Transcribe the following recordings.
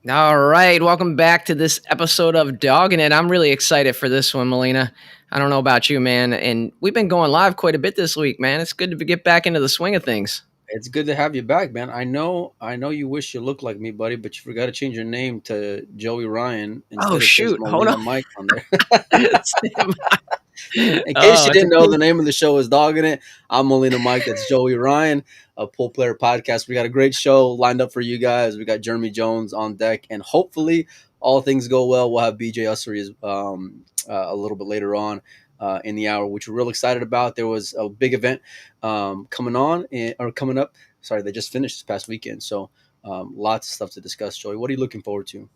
All right, welcome back to this episode of Doggin It. I'm really excited for this one, Melina. I don't know about you, man, and we've been going live quite a bit this week, man. It's good to get back into the swing of things. It's good to have you back, man. I know you wish you looked like me, buddy, but you forgot to change your name to Joey Ryan. Oh Instead it says shoot, hold Molina on. Mike on there. In case Oh, you it's a didn't know, cute. the name of the show is Dogging It. I'm Molina Mike. That's Joey Ryan, a pool player podcast. We got a great show lined up for you guys. We got Jeremy Jones on deck, and hopefully, all things go well, we'll have BJ Ussery a little bit later on in the hour, which we're real excited about. There was a big event coming up. Sorry, they just finished this past weekend, so lots of stuff to discuss. Joey, what are you looking forward to?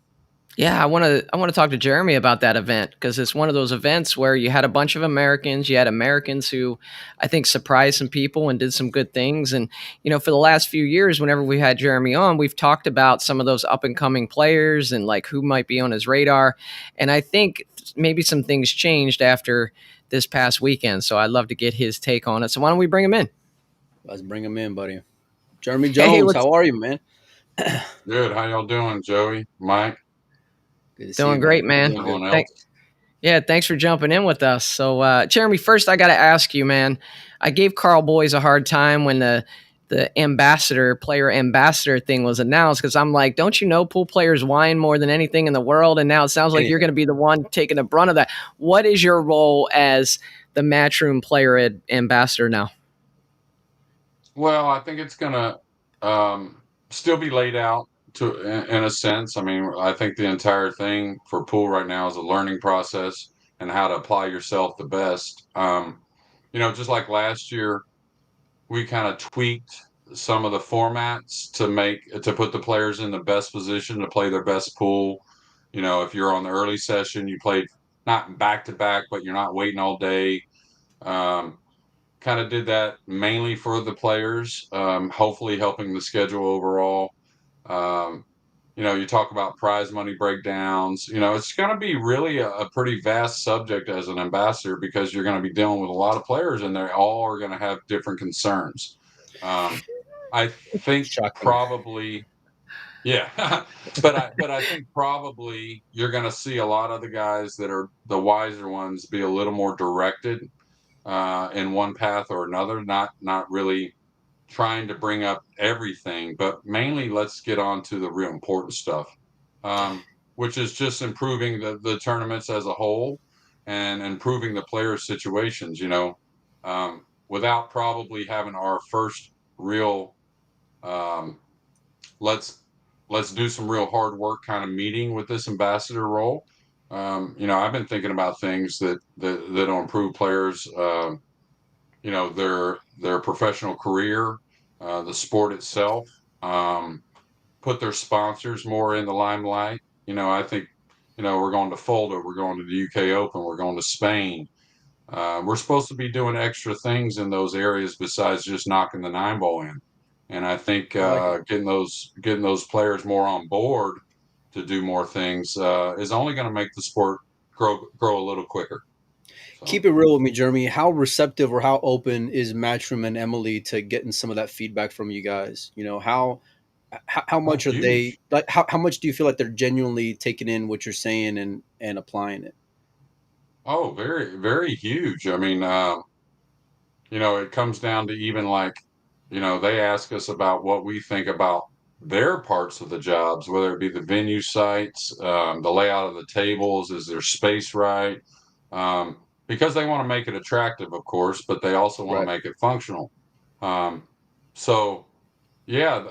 Yeah, I want to talk to Jeremy about that event because it's one of those events where you had a bunch of Americans, you had Americans who I think surprised some people and did some good things. And for the last few years, whenever we had Jeremy on, we've talked about some of those up and coming players and like who might be on his radar. And I think maybe some things changed after this past weekend. So I'd love to get his take on it. So why don't we bring him in? Let's bring him in, buddy. Jeremy Hey, Jones, what's how are you, man? Good. How y'all doing, Joey, Mike, Good to see doing you, man. great, We're man. doing good. everyone Thank else? Yeah, thanks for jumping in with us. So, Jeremy, first I got to ask you, man. I gave Carl Boys a hard time when the player ambassador thing was announced because I'm like, don't you know pool players whine more than anything in the world? And now it sounds like you're going Anything. to be the one taking the brunt of that. What is your role as the Matchroom player ambassador now? Well, I think it's gonna still be laid out in a sense. I mean, I think the entire thing for pool right now is a learning process and how to apply yourself the best. Just like last year, we kind of tweaked some of the formats to put the players in the best position to play their best pool. If you're on the early session, you played not back to back, but you're not waiting all day. Um, Kind of did that mainly for the players, hopefully helping the schedule overall. Um, you talk about prize money breakdowns. It's going to be really a pretty vast subject as an ambassador because you're going to be dealing with a lot of players and they all are going to have different concerns. Um, I think Shocking. probably, yeah, but I think probably you're going to see a lot of the guys that are the wiser ones be a little more directed in one path or another, not really trying to bring up everything, but mainly let's get on to the real important stuff, which is just improving the tournaments as a whole and improving the players' situations, without probably having our first real um, let's let's do some real hard work kind of meeting with this ambassador role. I've been thinking about things that'll improve players their professional career, the sport itself, um, put their sponsors more in the limelight. I think we're going to Fulda, we're going to the UK Open, we're going to Spain. We're supposed to be doing extra things in those areas besides just knocking the nine ball in. And I think I like it. getting those players more on board to do more things is only going to make the sport grow a little quicker. So. Keep it real with me, Jeremy. How receptive or how open is Matchroom and Emily to getting some of that feedback from you guys? How Oh, much are they huge. like? How much do you feel like they're genuinely taking in what you're saying and applying it? Oh, very, very huge. I mean, it comes down to even like, they ask us about what we think about their parts of the jobs, whether it be the venue sites, the layout of the tables, is their space right? Because they want to make it attractive, of course, but they also want to Right. make it functional. Um, so yeah,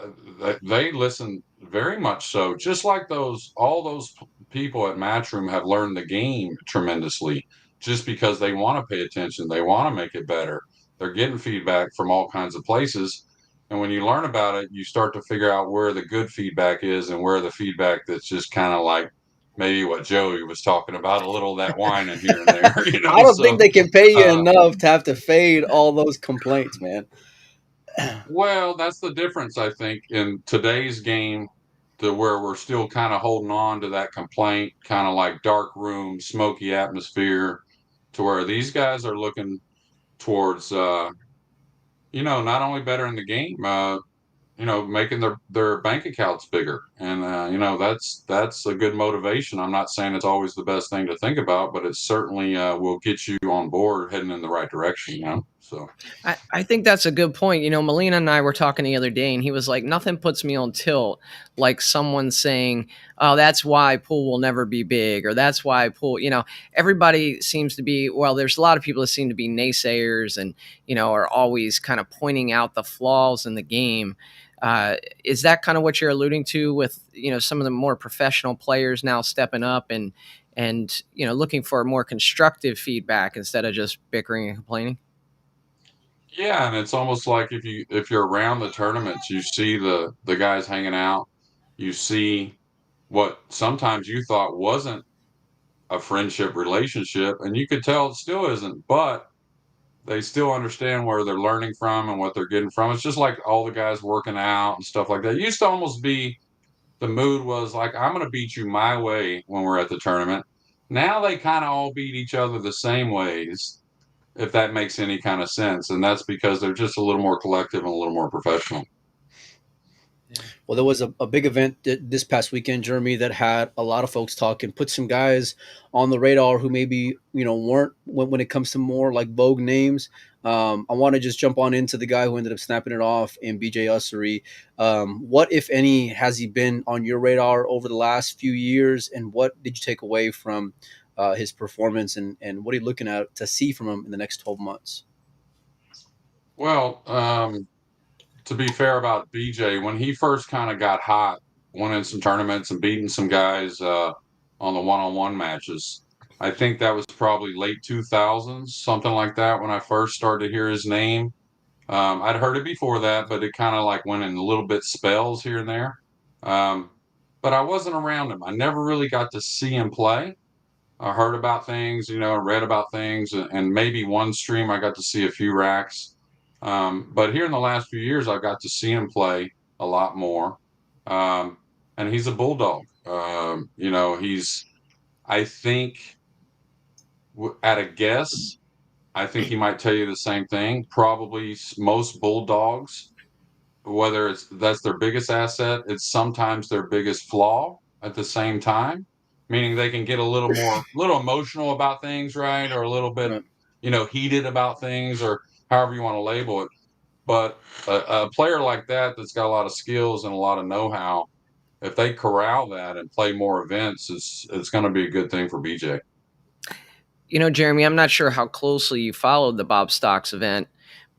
they listen very much so. Just like all those people at Matchroom have learned the game tremendously, just because they want to pay attention, they want to make it better. They're getting feedback from all kinds of places, and when you learn about it, you start to figure out where the good feedback is and where the feedback that's just kind of like maybe what Joey was talking about, a little of that wine in here and there, I don't think So, they can pay you uh, enough to have to fade all those complaints, man. well, that's the difference, I think, in today's game to where we're still kind of holding on to that complaint, kind of like dark room, smoky atmosphere, to where these guys are looking towards, not only better in the game, making their bank accounts bigger, and that's a good motivation. I'm not saying it's always the best thing to think about, but it certainly will get you on board heading in the right direction. So I think that's a good point. Molina and I were talking the other day, and he was like, nothing puts me on tilt like someone saying, oh, that's why pool will never be big, or that's why pool, everybody seems to be, well, there's a lot of people that seem to be naysayers and, are always kind of pointing out the flaws in the game. Is that kind of what you're alluding to with, some of the more professional players now stepping up and, looking for more constructive feedback instead of just bickering and complaining? yeah, and it's almost like if you're around the tournaments, you see the guys hanging out, you see what sometimes you thought wasn't a friendship relationship, and you could tell it still isn't, but they still understand where they're learning from and what they're getting from. It's just like all the guys working out and stuff like that. It used to almost be the mood was like, I'm going to beat you my way when we're at the tournament. Now they kind of all beat each other the same ways, if that makes any kind of sense. And that's because they're just a little more collective and a little more professional. Well, there was a big event this past weekend, Jeremy, that had a lot of folks talking, put some guys on the radar who maybe weren't when it comes to more like vogue names. I want to just jump on into the guy who ended up snapping it off in BJ Ussery. What, if any, has he been on your radar over the last few years, and what did you take away from his performance, and what are you looking at to see from him in the next 12 months? Well, to be fair about BJ, when he first kind of got hot, won in some tournaments and beating some guys on the one-on-one matches. I think that was probably late 2000s, something like that, when I first started to hear his name. I'd heard it before that, but it kind of like went in a little bit spells here and there. Um, but I wasn't around him. I never really got to see him play. I heard about things, and read about things, and maybe one stream I got to see a few racks. But here in the last few years, I got to see him play a lot more. Um, and he's a bulldog. I think, at a guess, I think he might tell you the same thing. Probably most bulldogs, whether that's their biggest asset, it's sometimes their biggest flaw at the same time, meaning they can get little emotional about things, right? Or a little bit, Right. heated about things, or however you want to label it. But a player like that that's got a lot of skills and a lot of know-how, if they corral that and play more events, it's going to be a good thing for BJ. Jeremy, I'm not sure how closely you followed the Bob Stocks event,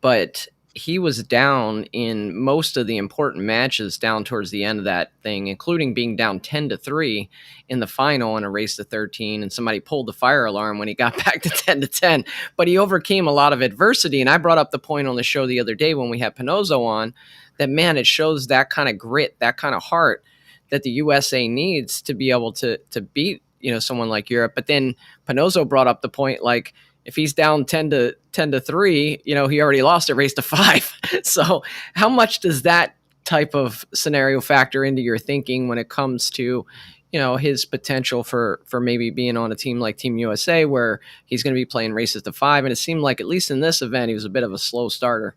but he was down in most of the important matches down towards the end of that thing, including being down 10-3 in the final in a race to 13. And somebody pulled the fire alarm when he got back to 10-10. But he overcame a lot of adversity. And I brought up the point on the show the other day when we had Pinozzo on that, man, it shows that kind of grit, that kind of heart that the USA needs to be able to beat someone like Europe. But then Pinozzo brought up the point, like, if he's down 10-3, he already lost a race to 5. So how much does that type of scenario factor into your thinking when it comes to his potential for maybe being on a team like Team USA, where he's going to be playing races to 5? And it seemed like, at least in this event, he was a bit of a slow starter.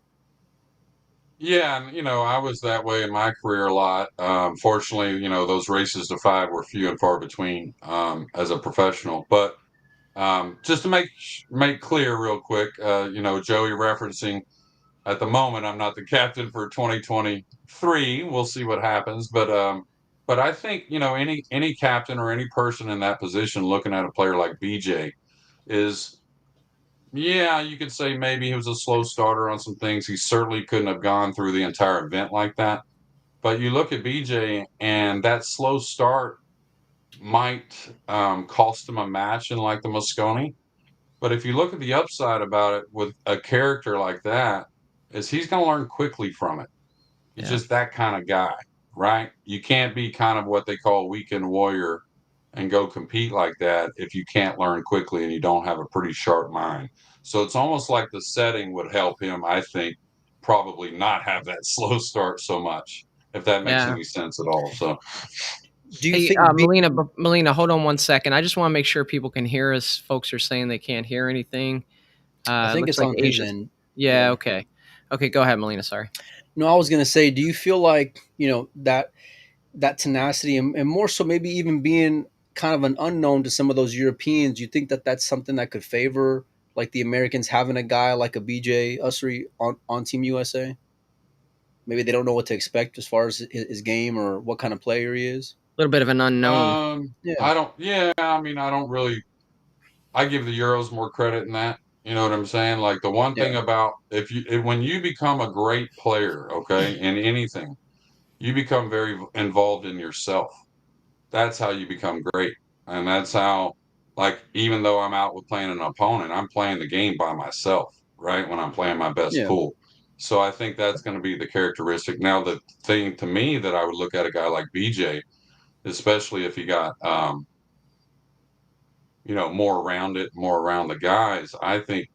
Yeah, and I was that way in my career a lot. Fortunately, those races to 5 were few and far between as a professional. But just to make clear real quick, Joey referencing at the moment, I'm not the captain for 2023. We'll see what happens, but I think any captain or any person in that position looking at a player like BJ is, yeah, you could say maybe he was a slow starter on some things. He certainly couldn't have gone through the entire event like that. But you look at BJ, and that slow start might cost him a match in like the Mosconi. But if you look at the upside about it with a character like that, is he's going to learn quickly from it. He's Yeah. just that kind of guy, right? You can't be kind of what they call a weekend warrior and go compete like that if you can't learn quickly and you don't have a pretty sharp mind. So it's almost like the setting would help him, I think, probably not have that slow start so much, if that makes Yeah. any sense at all. So Do you Hey, think Melina, hold on one second. I just want to make sure people can hear us. Folks are saying they can't hear anything. I think Looks it's like on his Asia's. end? Yeah. Yeah. Okay. Okay. Go ahead, Melina. Sorry. No, I was gonna say, do you feel like that tenacity and more so maybe even being kind of an unknown to some of those Europeans? You think that that's something that could favor like the Americans having a guy like a BJ Ussery on Team USA? Maybe they don't know what to expect as far as his game or what kind of player he is. A little bit of an unknown. Yeah, I don't. Yeah, I mean, I don't really. I give the Euros more credit than that. You know what I'm saying? Like the one yeah, thing about when you become a great player, okay, in anything, you become very involved in yourself. That's how you become great. And that's how, like, even though I'm out with playing an opponent, I'm playing the game by myself, right? When I'm playing my best yeah. pool. So I think that's going to be the characteristic. Now, the thing to me that I would look at a guy like BJ, especially if he got, more around it, more around the guys, I think,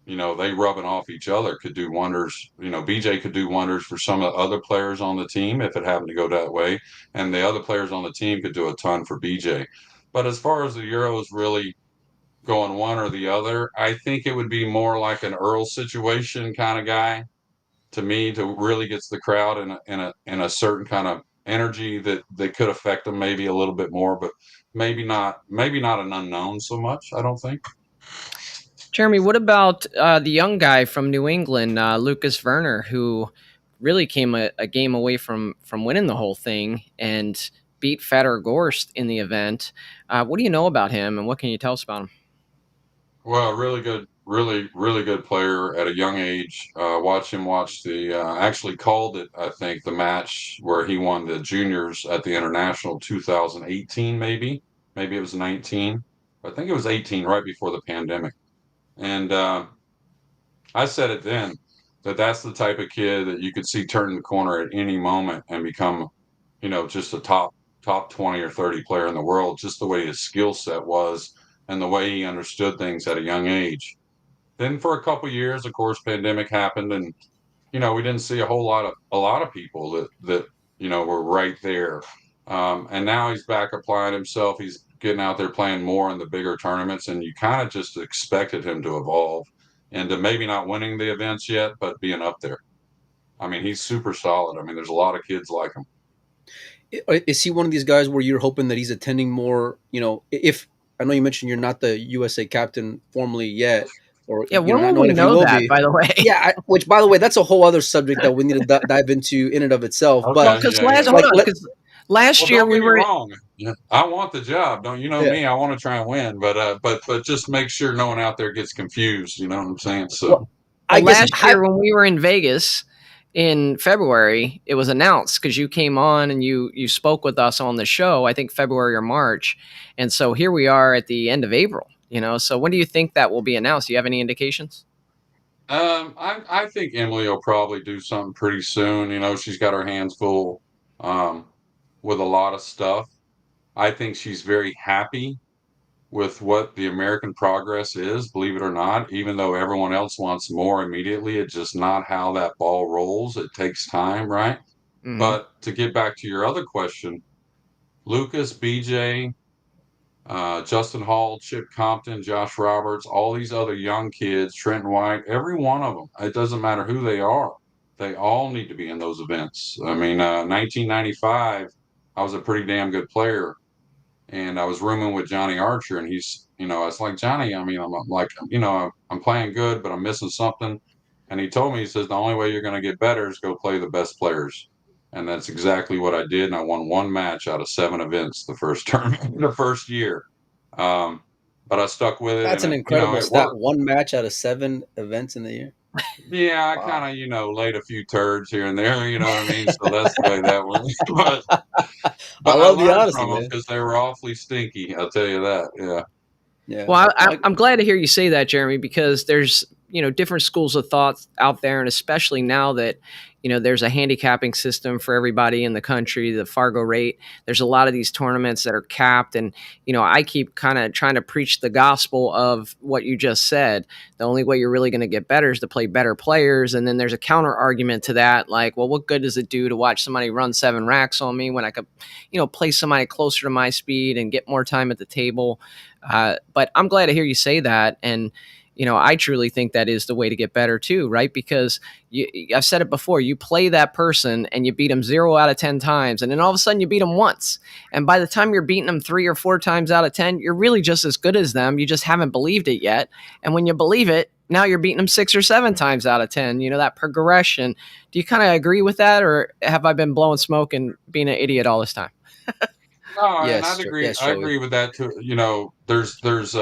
they rubbing off each other could do wonders. BJ could do wonders for some of the other players on the team if it happened to go that way. And the other players on the team could do a ton for BJ. But as far as the Euros really going one or the other, I think it would be more like an Earl situation kind of guy to me to really gets the crowd in a certain kind of energy that could affect them maybe a little bit more, but maybe not an unknown so much, I don't think. Jeremy, what about the young guy from New England, Lucas Werner, who really came a game away from winning the whole thing and beat Fedor Gorst in the event? What do you know about him, and what can you tell us about him? Well, really good, really, really good player at a young age. Watch him watch actually called it, I think, the match where he won the juniors at the International 2018, maybe. Maybe it was 19. I think it was 18, right before the pandemic. And I said it then that that's the type of kid that you could see turn the corner at any moment and become, just a top 20 or 30 player in the world, just the way his skill set was and the way he understood things at a young age. Then for a couple years, of course, pandemic happened, and we didn't see a lot of people that were right there. And now he's back applying himself. He's getting out there playing more in the bigger tournaments, and you kind of just expected him to evolve and to maybe not winning the events yet, but being up there. I mean, he's super solid. I mean, there's a lot of kids like him. Is he one of these guys where you're hoping that he's attending more? If I know you mentioned you're not the USA captain formally yet, or Yeah, when not will knowing we if you know will that? be. By the way, Yeah, which by the way, that's a whole other subject that we need to dive into in and of itself. well, But Okay, because yeah, yeah, hold like, yeah. on, let because last Well, year don't we get me were. wrong. Yeah, I want the job. Don't you know yeah. me? I want to try and win, but just make sure no one out there gets confused. You know what I'm saying? So. Well, I Well, guess last year when we were in Vegas in February, it was announced because you came on and you spoke with us on the show. I think February or March, and so here we are at the end of April. So when do you think that will be announced? Do you have any indications? I think Emily will probably do something pretty soon. She's got her hands full um, with a lot of stuff. I think she's very happy with what the American progress is, believe it or not, even though everyone else wants more immediately. It's just not how that ball rolls. It takes time, right? Hmm. But to get back to your other question, Lucas, BJ, Justin Hall, Chip Compton, Josh Roberts, all these other young kids, Trenton White, every one of them. It doesn't matter who they are. They all need to be in those events. I mean, 1995, I was a pretty damn good player, and I was rooming with Johnny Archer, and I was like, Johnny, I mean, I'm like, I'm playing good, but I'm missing something. And he told me, he says, the only way you're going to get better is go play the best players. And that's exactly what I did. And I won one match out of 7 events the first tournament, the first year. Um, but I stuck with it, that's and an incredible it stat. worked. One match out of 7 events in the year. Yeah, I Wow. kind of, laid a few turds here and there, you know what I mean? So that's the way that went. but I but I love the learned honesty, from them man. because they were awfully stinky. I'll tell you that. Yeah. Yeah. Well, I, I'm glad to hear you say that, Jeremy, because there's different schools of thought out there, and especially now that there's a handicapping system for everybody in the country, the Fargo rate. There's a lot of these tournaments that are capped, and I keep kind of trying to preach the gospel of what you just said. The only way you're really going to get better is to play better players, and then there's a counter argument to that, like, well, what good does it do to watch somebody run 7 racks on me when I could, play somebody closer to my speed and get more time at the table? But I'm glad to hear you say that. And, I truly think that is the way to get better too, right? Because I've said it before, you play that person and you beat them 0 out of 10 times, and then all of a sudden you beat them once. And by the time you're beating them 3 or 4 times out of 10, you're really just as good as them. You just haven't believed it yet. And when you believe it, now you're beating them 6 or 7 times out of 10. That progression. Do you kind of agree with that, or have I been blowing smoke and being an idiot all this time? No, and Yes, yes, I Joey. agree with that too. There's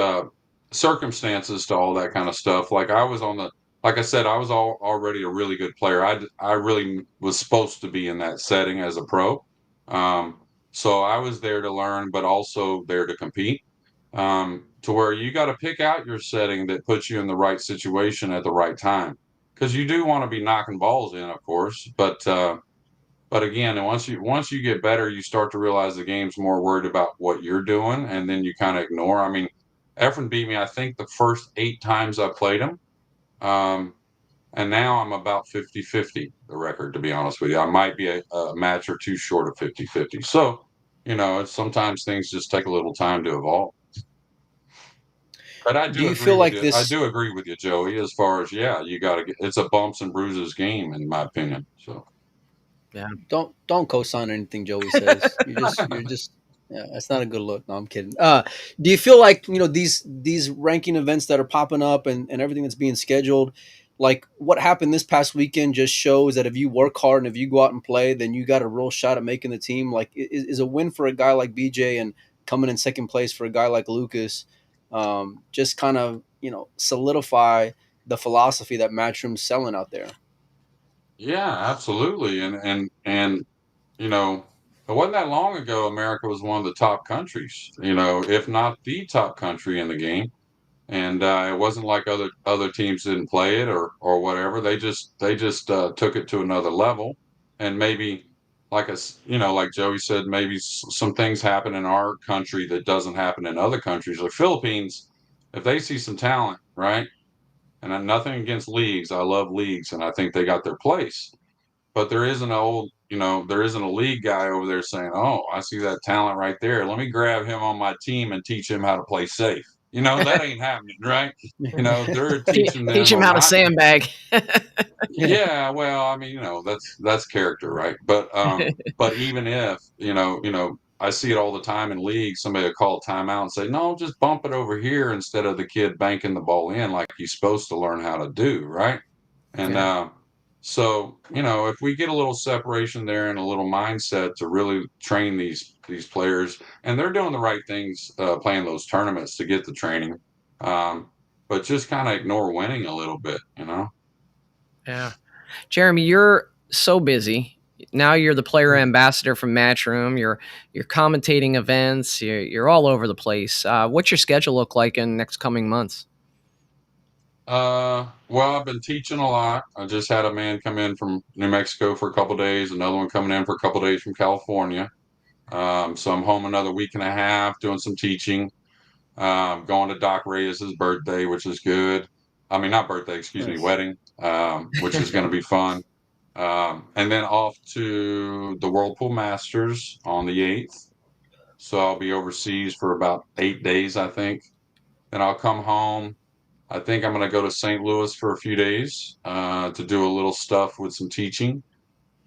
circumstances to all that kind of stuff. Like I said, I was already a really good player. I really was supposed to be in that setting as a pro. Um, so I was there to learn, but also there to compete. To where you got to pick out your setting that puts you in the right situation at the right time, because you do want to be knocking balls in, of course, but again, and once you get better, you start to realize the game's more worried about what you're doing, and then you kind of ignore. I mean, Efren beat me, I think, the first 8 times I played him. Um, and now I'm about 50-50, the record, to be honest with you. I might be a match or two short of 50-50. So, sometimes things just take a little time to evolve. But I Do do you agree feel with like you. I this? do agree with you, Joey, as far as, yeah, you got to get, it's a bumps and bruises game, in my opinion. So, Yeah. Don't co-sign anything Joey says. You're just yeah, that's not a good look. No, I'm kidding. Do you feel like these ranking events that are popping up and everything that's being scheduled, like what happened this past weekend, just shows that if you work hard and if you go out and play, then you got a real shot at making the team. Like is a win for a guy like BJ and coming in second place for a guy like Lucas, just kind of solidify the philosophy that Matchroom's selling out there. yeah, absolutely. And you know, it wasn't that long ago, America was one of the top countries, if not the top country in the game. And it wasn't like other teams didn't play it or whatever. They just took it to another level. And maybe, like Joey said, maybe some things happen in our country that doesn't happen in other countries. Like Philippines, if they see some talent, right? And nothing against leagues. I love leagues, and I think they got their place, but there isn't a league guy over there saying, "Oh, I see that talent right there. Let me grab him on my team and teach him how to play safe." That ain't happening, right? They're teaching Teach them him or how to not. sandbag. Yeah, well, I mean, that's character, right? But even if, I see it all the time in leagues, somebody will call a timeout and say, "No, just bump it over here," instead of the kid banking the ball in like he's supposed to learn how to do, right? And Yeah. so, if we get a little separation there and a little mindset to really train these players, and they're doing the right things, playing those tournaments to get the training, um, but just kind of ignore winning a little bit. Yeah. Jeremy, you're so busy. Now you're the player ambassador from Matchroom. You're commentating events. You're all over the place. What's your schedule look like in next coming months? Well, I've been teaching a lot. I just had a man come in from New Mexico for a couple days, another one coming in for a couple days from California. So I'm home another week and a half doing some teaching. Going to Doc Reyes's birthday, which is good. I mean, not birthday, excuse me, Nice. wedding, which is going to be fun. And then off to the Whirlpool Masters on the 8th. So I'll be overseas for about 8 days, I think. Then I'll come home. I think I'm going to go to St. Louis for a few days to do a little stuff with some teaching.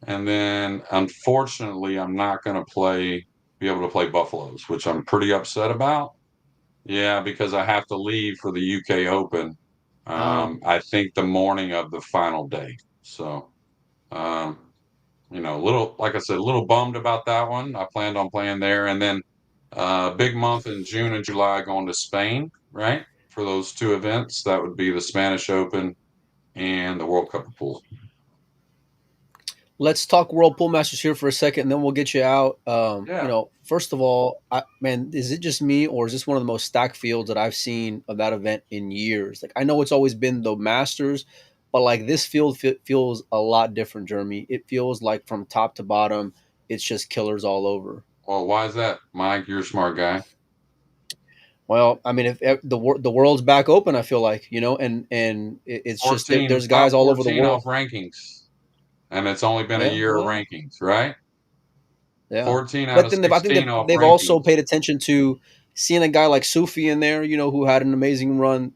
And then, unfortunately, I'm not going to be able to play Buffaloes, which I'm pretty upset about. Yeah, because I have to leave for the UK Open. Oh, I think the morning of the final day. So, um, little, like I said, a little bummed about that one. I planned on playing there, and then big month in June and July going to Spain, right? For those two events, that would be the Spanish Open and the World Cup of Pool. Let's talk World Pool Masters here for a second, and then we'll get you out. Yeah. First of all, man, is it just me, or is this one of the most stacked fields that I've seen of that event in years? Like, I know it's always been the Masters, but like this field feels a lot different, Jeremy. It feels like from top to bottom, it's just killers all over. Well, why is that, Mike? You're a smart guy. Well, I mean, if the world's back open, I feel like and it's just 14, there's top guys all over the 14 world. off rankings, and it's only been a Yeah, year of well, rankings, right? yeah. 14 out But of then I think 16 off they've also rankings. paid attention to seeing a guy like Sufi in there, who had an amazing run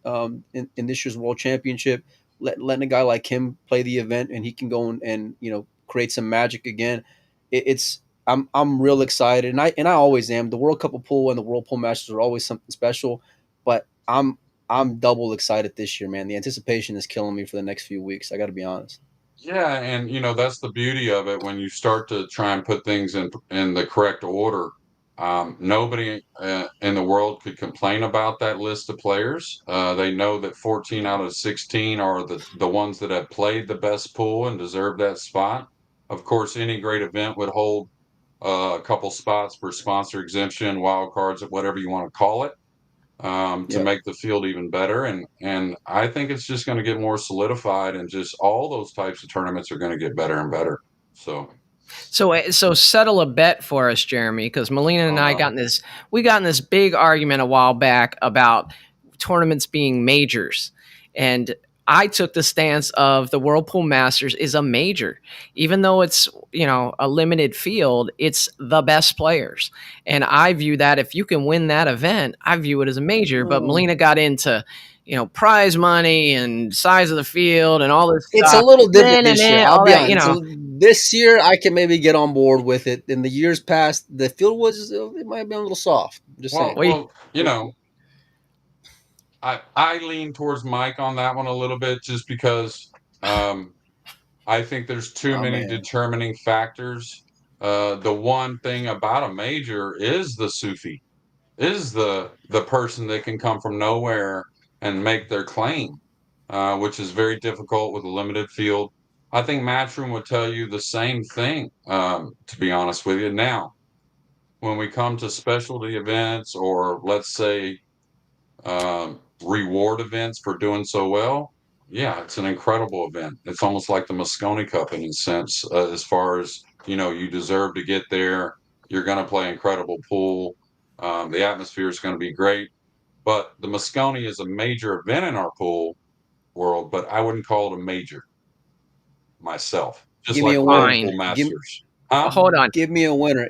in this year's World Championship, letting a guy like him play the event and he can go and create some magic again. It's I'm real excited, and I always am. The World Cup of Pool and the World Pool Masters are always something special, but I'm double excited this year, man. The anticipation is killing me for the next few weeks. I got to be honest. Yeah, and that's the beauty of it when you start to try and put things in the correct order. Nobody in the world could complain about that list of players. They know that 14 out of 16 are the ones that have played the best pool and deserve that spot. Of course, any great event would hold a couple spots for sponsor exemption, wild cards, whatever you want to call it, to Yeah. make the field even better. And I think it's just going to get more solidified, and just all those types of tournaments are going to get better and better. So, So settle a bet for us, Jeremy, because Melina and oh I no, got in this big argument a while back about tournaments being majors, and I took the stance of the Whirlpool Masters is a major, even though it's a limited field. It's the best players, and I view that if you can win that event, I view it as a major. But Oh. Melina got into prize money and size of the field and all this It's a stuff. little different this year. I'll All be that, honest. This year, I can maybe get on board with it. In the years past, the field it might have been a little soft. I'm just saying. we I lean towards Mike on that one a little bit, just because I think there's too Oh many man. determining factors. The one thing about a major is the Sufi, is the person that can come from nowhere and make their claim, which is very difficult with a limited field. I think Matchroom would tell you the same thing, to be honest with you. Now, when we come to specialty events, or let's say reward events for doing so well, yeah, it's an incredible event. It's almost like the Mosconi Cup in a sense, as far as you deserve to get there. You're going to play incredible pool. The atmosphere is going to be great. But the Mosconi is a major event in our pool world, but I wouldn't call it a major myself. Just Give me like a the World winner. fine. Pool Give Masters, huh? Hold on. give me a winner.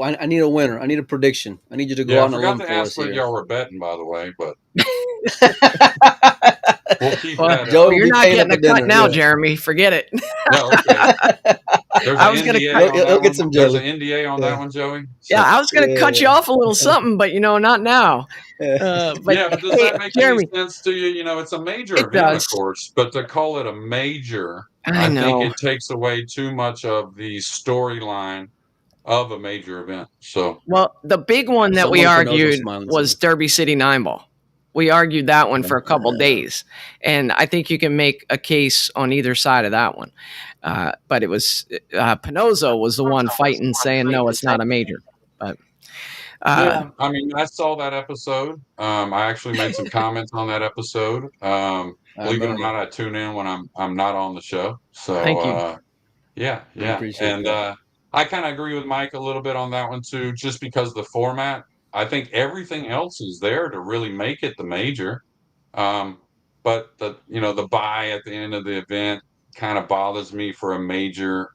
I need a winner. I need a prediction. I need you to go Yeah, I out on a forgot limb to for ask us what here. y'all were betting, by the way, but we'll keep Well, that. Joey will you're be not paying getting up a a cut dinner. now, Yeah. Jeremy. Forget it. No, okay. There's an I was gonna NDA cut. on He'll that get one. some There's an jelly. NDA on that Yeah. one, Joey. Yeah, So I was gonna cut you Yeah. off a little something, but not now. Yeah. But yeah, but does hey, that make any Jeremy, sense to you? It's a major it event, of does. course, but to call it a major, I I think know. it takes away too much of the storyline of a major event. So, Well, the big one that we Someone for Nozo argued smiling was too. Derby City Nine Ball. We argued that one for a couple Yeah. days, and I think you can make a case on either side of that one. But it was Pinozzo was the one fighting, saying no, it's not a major. But uh, yeah, I mean, I saw that episode. I actually made some comments on that episode. I Believe it or remember. not, I tune in when I'm not on the show. So, thank you. yeah, We yeah, appreciate and that. I kind of agree with Mike a little bit on that one too, just because the format. I think everything else is there to really make it the major, um, but the buy at the end of the event kind of bothers me for a major.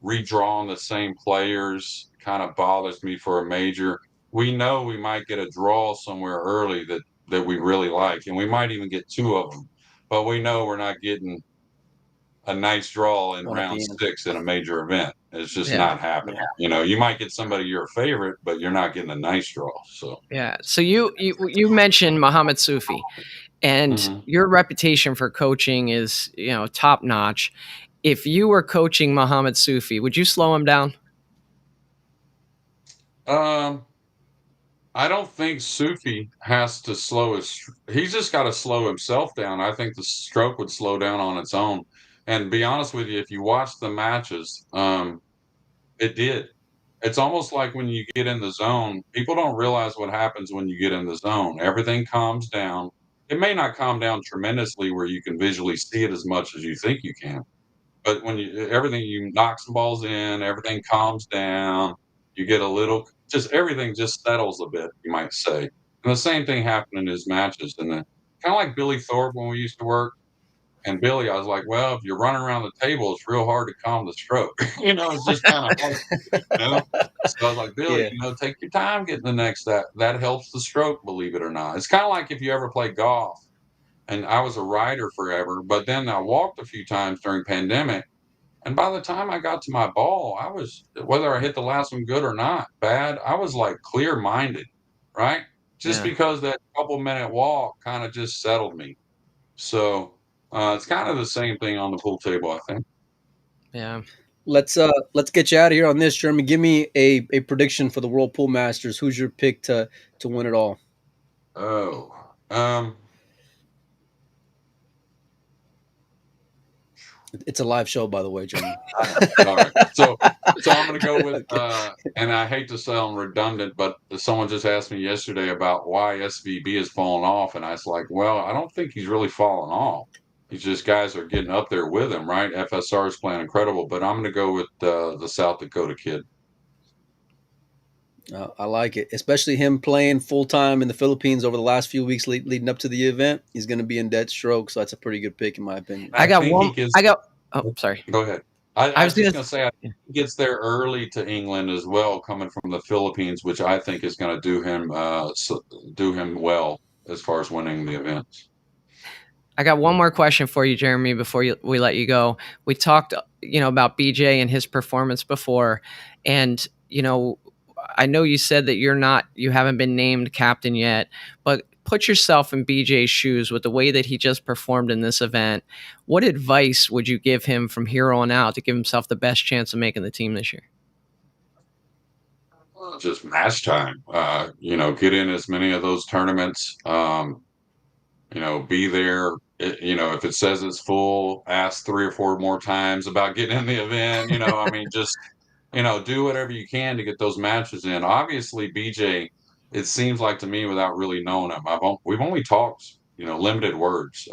Redrawing the same players kind of bothers me for a major. We know we might get a draw somewhere early that we really like, and we might even get two of them, but we know we're not getting a nice draw in One at round the end. six in a major event. It's just Yeah, not happening. You might get somebody your favorite, but you're not getting a nice draw. So, yeah. So you mentioned Muhammad Sufi, and mhm. your reputation for coaching is top notch. If you were coaching Muhammad Sufi, would you slow him down? um, I don't think Sufi has to slow he's just got to slow himself down. I think the stroke would slow down on its own. And be honest with you, if you watch the matches, it did. It's almost like when you get in the zone, people don't realize what happens when you get in the zone. Everything calms down. It may not calm down tremendously where you can visually see it as much as you think you can, but when you knock some balls in, everything calms down. You get a little, just everything just settles a bit, you might say. And the same thing happened in his matches, and kind of like Billy Thorpe when we used to work. And Billy, I was like, well, if you're running around the table, it's real hard to calm the stroke. It's just kind of hard, you know. So I was like, Billy, Yeah. take your time getting the next that helps the stroke, believe it or not. It's kind of like if you ever play golf. And I was a rider forever, but then I walked a few times during pandemic. And by the time I got to my ball, I was, whether I hit the last one good or not, bad, I was like clear minded, right? Just Yeah. because that couple minute walk kind of just settled me. So it's kind of the same thing on the pool table, I think. Yeah. Let's get you out of here on this, Jeremy. Give me a prediction for the World Pool Masters. Who's your pick to win it all? Oh, It's a live show, by the way, Jeremy. I know. All right. So I'm going to go with, Okay. and I hate to sound redundant, but someone just asked me yesterday about why SVB has fallen off, and I was like, well, I don't think he's really fallen off. He's just guys are getting up there with him, right? FSR is playing incredible, but I'm going to go with the South Dakota kid. I like it, especially him playing full time in the Philippines over the last few weeks leading up to the event. He's going to be in dead stroke, so that's a pretty good pick in my opinion. I I got think he one. gets. I got. Oh, sorry. Go ahead. I I was was gonna. just going to say, I think he gets there early to England as well, coming from the Philippines, which I think is going to do him well as far as winning the events. I got one more question for you, Jeremy, before we let you go. We talked, about BJ and his performance before, and I know you said that you haven't been named captain yet, but put yourself in BJ's shoes with the way that he just performed in this event. What advice would you give him from here on out to give himself the best chance of making the team this year? Just match time. Get in as many of those tournaments. Be there. If it says it's full, ask 3 or 4 more times about getting in the event. I mean, just do whatever you can to get those matches in. Obviously, BJ, it seems like to me, without really knowing him, we've only talked, limited words.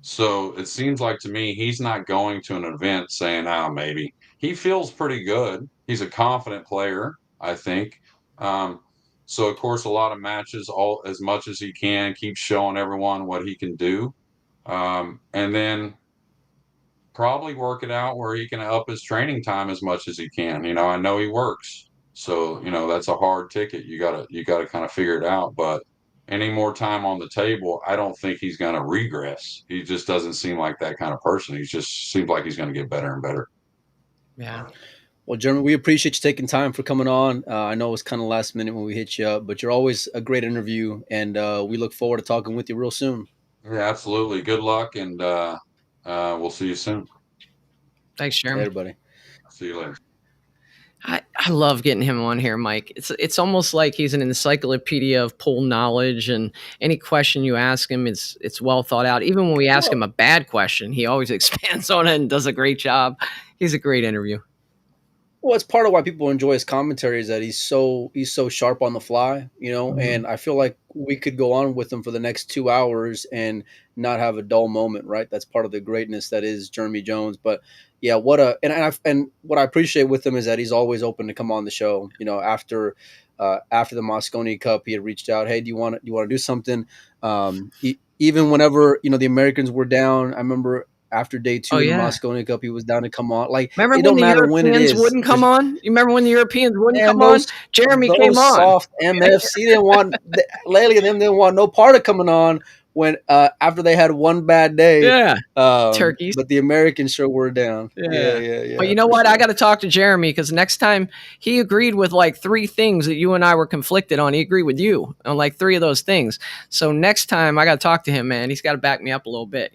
So it seems like to me he's not going to an event saying, "Oh, maybe." He feels pretty good. He's a confident player, I think. Um, so of course, a lot of matches, all as much as he can, keep showing everyone what he can do, and then probably work it out where he can up his training time as much as he can. I know he works, so that's a hard ticket. You gotta kind of figure it out. But any more time on the table, I don't think he's gonna regress. He just doesn't seem like that kind of person. He just seems like he's gonna get better and better. Yeah. Well, Jeremy, we appreciate you taking time for coming on. I know it was kind of last minute when we hit you up, but you're always a great interview, and we look forward to talking with you real soon. Yeah, absolutely. Good luck, and we'll see you soon. Thanks, Jeremy. Later, buddy. See you later. I love getting him on here, Mike. It's almost like he's an encyclopedia of pool knowledge, and any question you ask him, it's well thought out. Even when we ask him a bad question, he always expands on it and does a great job. He's a great interview. Well, it's part of why people enjoy his commentary is that he's so sharp on the fly, and I feel like we could go on with him for the next 2 hours and not have a dull moment, right? That's part of the greatness that is Jeremy Jones. But yeah, and what I appreciate with him is that he's always open to come on the show. After the Mosconi Cup, he had reached out, hey, do you want to do something? Even whenever the Americans were down, I remember after day 2 Oh, of the yeah. Mosconi Cup, he was down to come on. Like, Remember it when don't the matter when it Europeans is. wouldn't come on? You remember when the Europeans wouldn't And come on? Jeremy came those on. soft MFC didn't want Laley and them didn't want no part of coming on when after they had one bad day. Yeah. Turkeys. But the Americans sure were down. Yeah. But you know what? Sure. I got to talk to Jeremy because next time he agreed with like 3 things that you and I were conflicted on. He agreed with you on like 3 of those things. So next time I got to talk to him, man. He's got to back me up a little bit,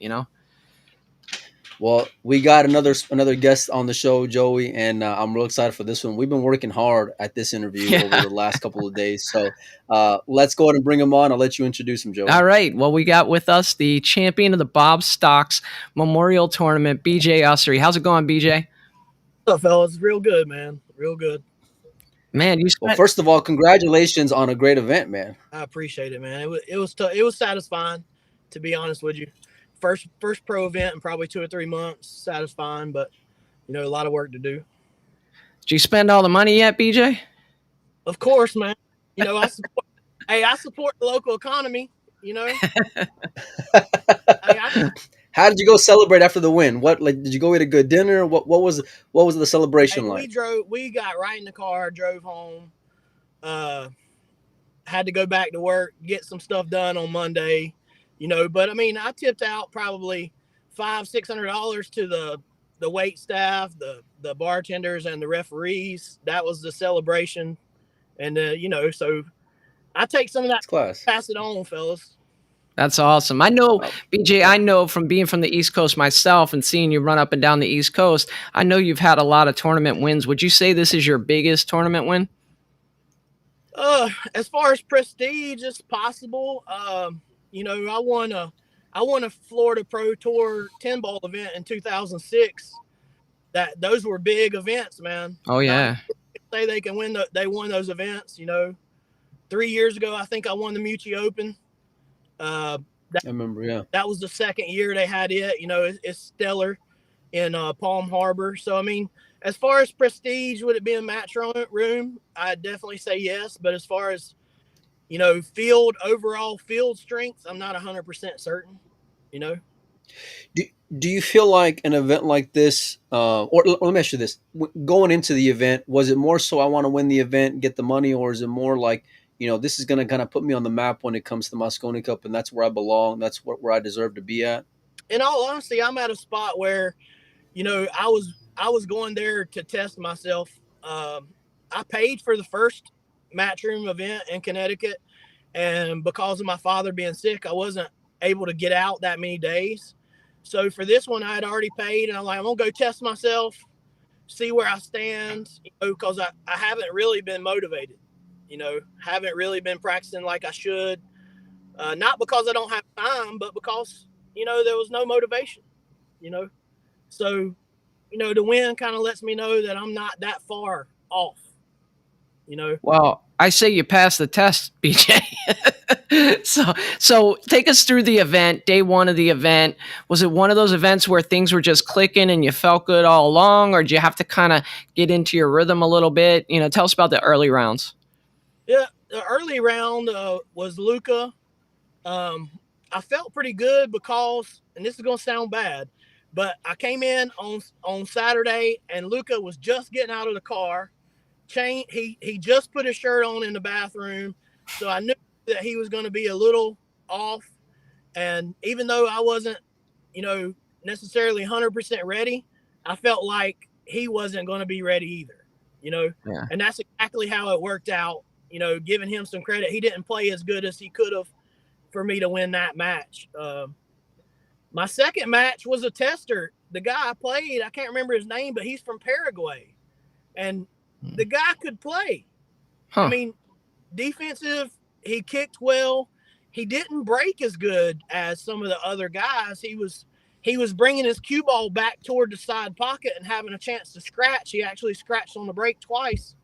Well, we got another guest on the show, Joey, and I'm real excited for this one. We've been working hard at this interview over the last couple of days, so let's go ahead and bring him on. I'll let you introduce him, Joey. All right. Well, we got with us the champion of the Bob Stocks Memorial Tournament, BJ Ussery. How's it going, BJ? What's up, fellas? Real good, man. Real good. Man, well, first of all, congratulations on a great event, man. I appreciate it, man. It was tough. It was satisfying, to be honest with you. First pro event in probably 2 or 3 months. Satisfying, but a lot of work to do. Did you spend all the money yet, BJ? Of course, man. I support the local economy. How did you go celebrate after the win? What, like, did you go eat a good dinner? What was the Hey, celebration like? we got right in the car, drove home. Uh, had to go back to work, get some stuff done on Monday, But I mean, I tipped out probably $500-$600 to the wait staff, the bartenders, and the referees. That was the celebration, and so I take some of that, It's class. pass it on, fellas. That's awesome. I know, Wow. BJ, I know from being from the East Coast myself and seeing you run up and down the East Coast, I know you've had a lot of tournament wins. Would you say this is your biggest tournament win? As far as prestige as possible, I won a Florida Pro Tour 10 ball event in 2006. Those were big events, man. Oh, Not yeah. say they can win. They won those events. 3 years ago, I think I won the Mucci Open. Uh, that I remember, yeah. that was the second year they had it. It's stellar in Palm Harbor. So I mean, as far as prestige, would it be a match room? I'd definitely say yes. But as far as overall field strength, I'm not 100% certain. You know, Do, do you feel like an event like this, let me ask you this: going into the event, was it more so I want to win the event, get the money, or is it more like, this is going to kind of put me on the map when it comes to the Mosconi Cup, and that's where I belong, that's where I deserve to be at? in all honesty, I'm at a spot where I was going there to test myself. I paid for the first matchroom event in Connecticut, and because of my father being sick, I wasn't able to get out that many days. So for this one, I had already paid, and I'm like, I'm gonna go test myself, see where I stand, because I haven't really been motivated. Haven't really been practicing like I should. Not because I don't have time, but because there was no motivation. You know, so the win kind of lets me know that I'm not that far off. You know, Well, I say you passed the test, BJ. So take us through the event, day one of the event. Was it one of those events where things were just clicking and you felt good all along, or did you have to kind of get into your rhythm a little bit? Tell us about the early rounds. yeah, the early round was Luca. I felt pretty good because, and this is gonna sound bad, but I came in on Saturday and Luca was just getting out of the car. He just put his shirt on in the bathroom, so I knew that he was going to be a little off. And even though I wasn't, you know, necessarily 100% ready, I felt like he wasn't going to be ready either. Yeah. And that's exactly how it worked out. Giving him some credit, he didn't play as good as he could have for me to win that match. My second match was a tester. The guy I played, I can't remember his name, but he's from Paraguay, and the guy could play. I Huh. mean, defensive, he kicked well. He didn't break as good as some of the other guys. He was bringing his cue ball back toward the side pocket and having a chance to scratch. He actually scratched on the break twice,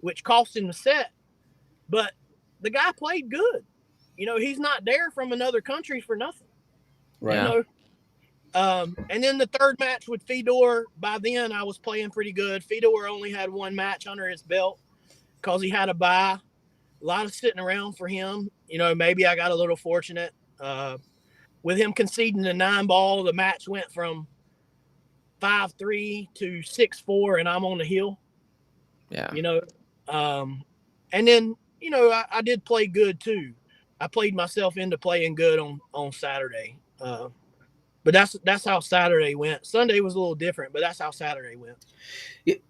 which cost him the set. But the guy played good. He's not there from another country for nothing. You Right. Yeah. know, and then the third match with Fedor, by then I was playing pretty good. Fedor only had one match under his belt because he had a bye. A lot of sitting around for him. Maybe I got a little fortunate. With him conceding the 9 ball, the match went from 5-3 to 6-4, and I'm on the hill. Yeah. And then I did play good too. I played myself into playing good on Saturday. But that's how Saturday went. Sunday was a little different, but that's how Saturday went.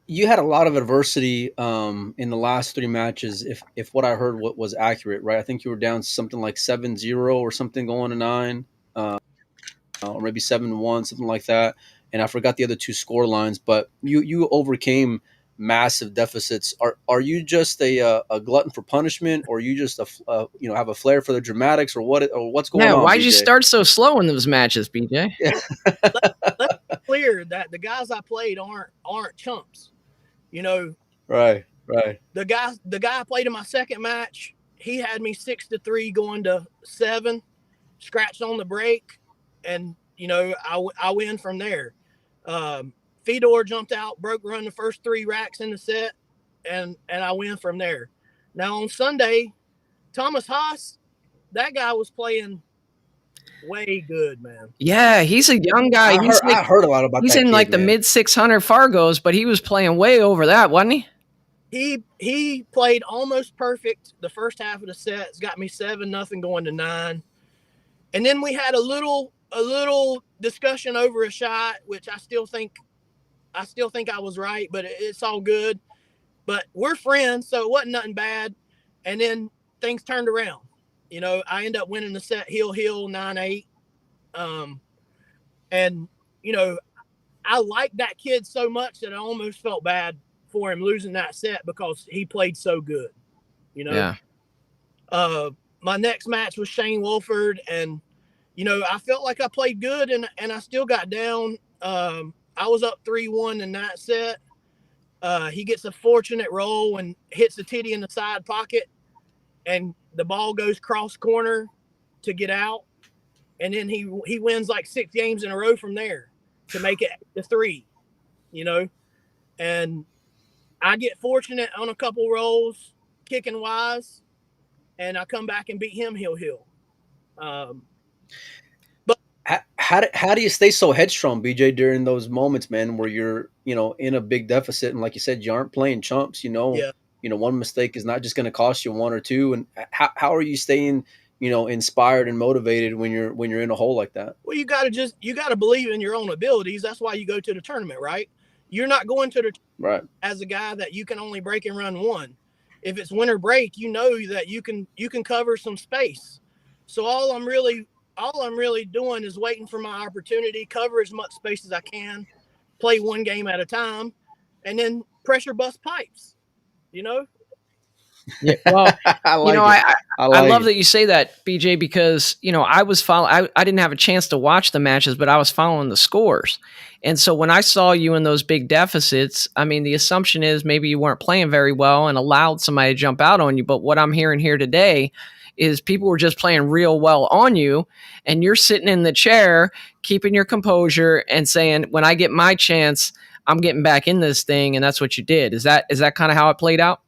You had a lot of adversity in the last three matches. If what I heard what was accurate, right? I think you were down something like 7-0 or something going to nine, or maybe 7-1, something like that. And I forgot the other two score lines, but you overcame massive deficits. Are you just a glutton for punishment, or you just have a flair for the dramatics, or what's going Yeah. on, Why'd you BJ? start so slow in those matches, BJ? Yeah. Let's be clear that the guys I played aren't chumps. Right. Right. The guy I played in my second match, he had me 6-3 going to 7, scratched on the break, and I win from there. Fedor jumped out, broke run the first 3 racks in the set, and I win from there. Now on Sunday, Thomas Haas, that guy was playing way good, man. Yeah, he's a young guy. I heard a lot about He's that in kid, like the man. mid 600 Fargos, but he was playing way over that, wasn't he? He played almost perfect the first half of the set. It's got me 7-0 going to 9. And then we had a little discussion over a shot, which I still think I was right, but it's all good. But we're friends, so it wasn't nothing bad. And then things turned around. I end up winning the set heel 9-8. And I liked that kid so much that I almost felt bad for him losing that set because he played so good. Yeah. My next match was Shane Wolford, and I felt like I played good, and I still got down. I was up 3-1 in that set. He gets a fortunate roll and hits the titty in the side pocket, and the ball goes cross corner to get out, and then he wins like 6 games in a row from there to make it to 3. And I get fortunate on a couple rolls, kicking wise, and I come back and beat him heel. But how do you stay so headstrong, BJ, during those moments, man, where you're in a big deficit and like you said, you aren't playing chumps. Yeah. One mistake is not just going to cost you 1 or 2. And how are you staying inspired and motivated when you're in a hole like that? Well, you got to believe in your own abilities. That's why you go to the tournament, right? You're not going to the right as a guy that you can only break and run 1. If it's winter break, that you can cover some space. So all I'm really doing is waiting for my opportunity, cover as much space as I can, play 1 game at a time, and then pressure bust pipes. Yeah, well, I like I love that you say that, BJ, because I was I didn't have a chance to watch the matches, but I was following the scores. And so when I saw you in those big deficits, I mean, the assumption is maybe you weren't playing very well and allowed somebody to jump out on you. But what I'm hearing here today is people were just playing real well on you, and you're sitting in the chair, keeping your composure and saying, when I get my chance, I'm getting back in this thing. And that's what you did. Is that kind of how it played out?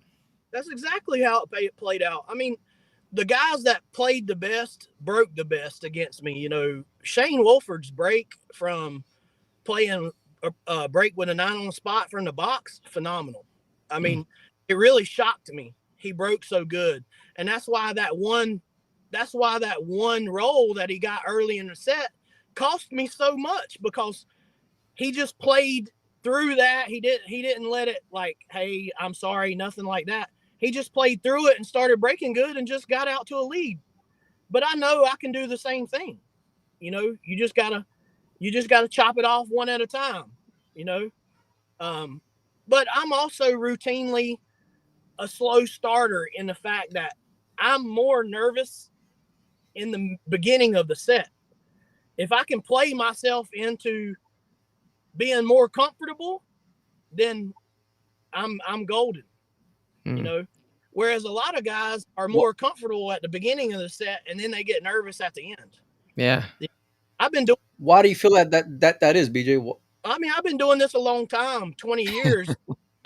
That's exactly how it played out. I mean, the guys that played the best broke the best against me. Shane Wolford's break from playing a break with a 9 on the spot from the box, phenomenal. I mean, it really shocked me. He broke so good. And that's why that one roll that he got early in the set cost me so much, because he just played through that. He didn't let it like, hey, I'm sorry, nothing like that. He just played through it and started breaking good and just got out to a lead. But I know I can do the same thing. You just gotta chop it off 1 at a time. But I'm also routinely a slow starter in the fact that I'm more nervous in the beginning of the set. If I can play myself into being more comfortable, then I'm golden. Whereas a lot of guys are more comfortable at the beginning of the set and then they get nervous at the end. Yeah. I've been doing. Why do you feel that is, BJ? I mean, I've been doing this a long time, 20 years.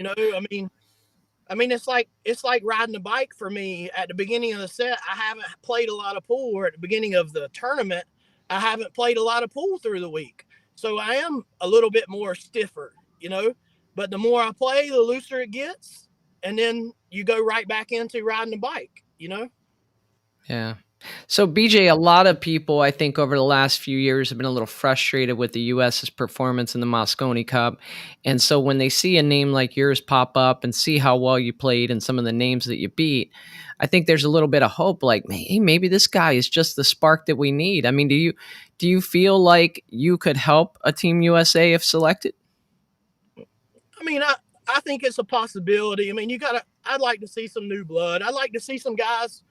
I mean, it's like riding a bike for me. At the beginning of the set, I haven't played a lot of pool, or at the beginning of the tournament, I haven't played a lot of pool through the week. So I am a little bit more stiffer, but the more I play, the looser it gets. And then you go right back into riding the bike, Yeah. So, BJ, a lot of people, I think, over the last few years have been a little frustrated with the U.S.'s performance in the Mosconi Cup. And so when they see a name like yours pop up and see how well you played and some of the names that you beat, I think there's a little bit of hope, like, hey, maybe this guy is just the spark that we need. I mean, do you feel like you could help a Team USA if selected? I mean, I think it's a possibility. I mean, I'd like to see some new blood. I'd like to see some guys.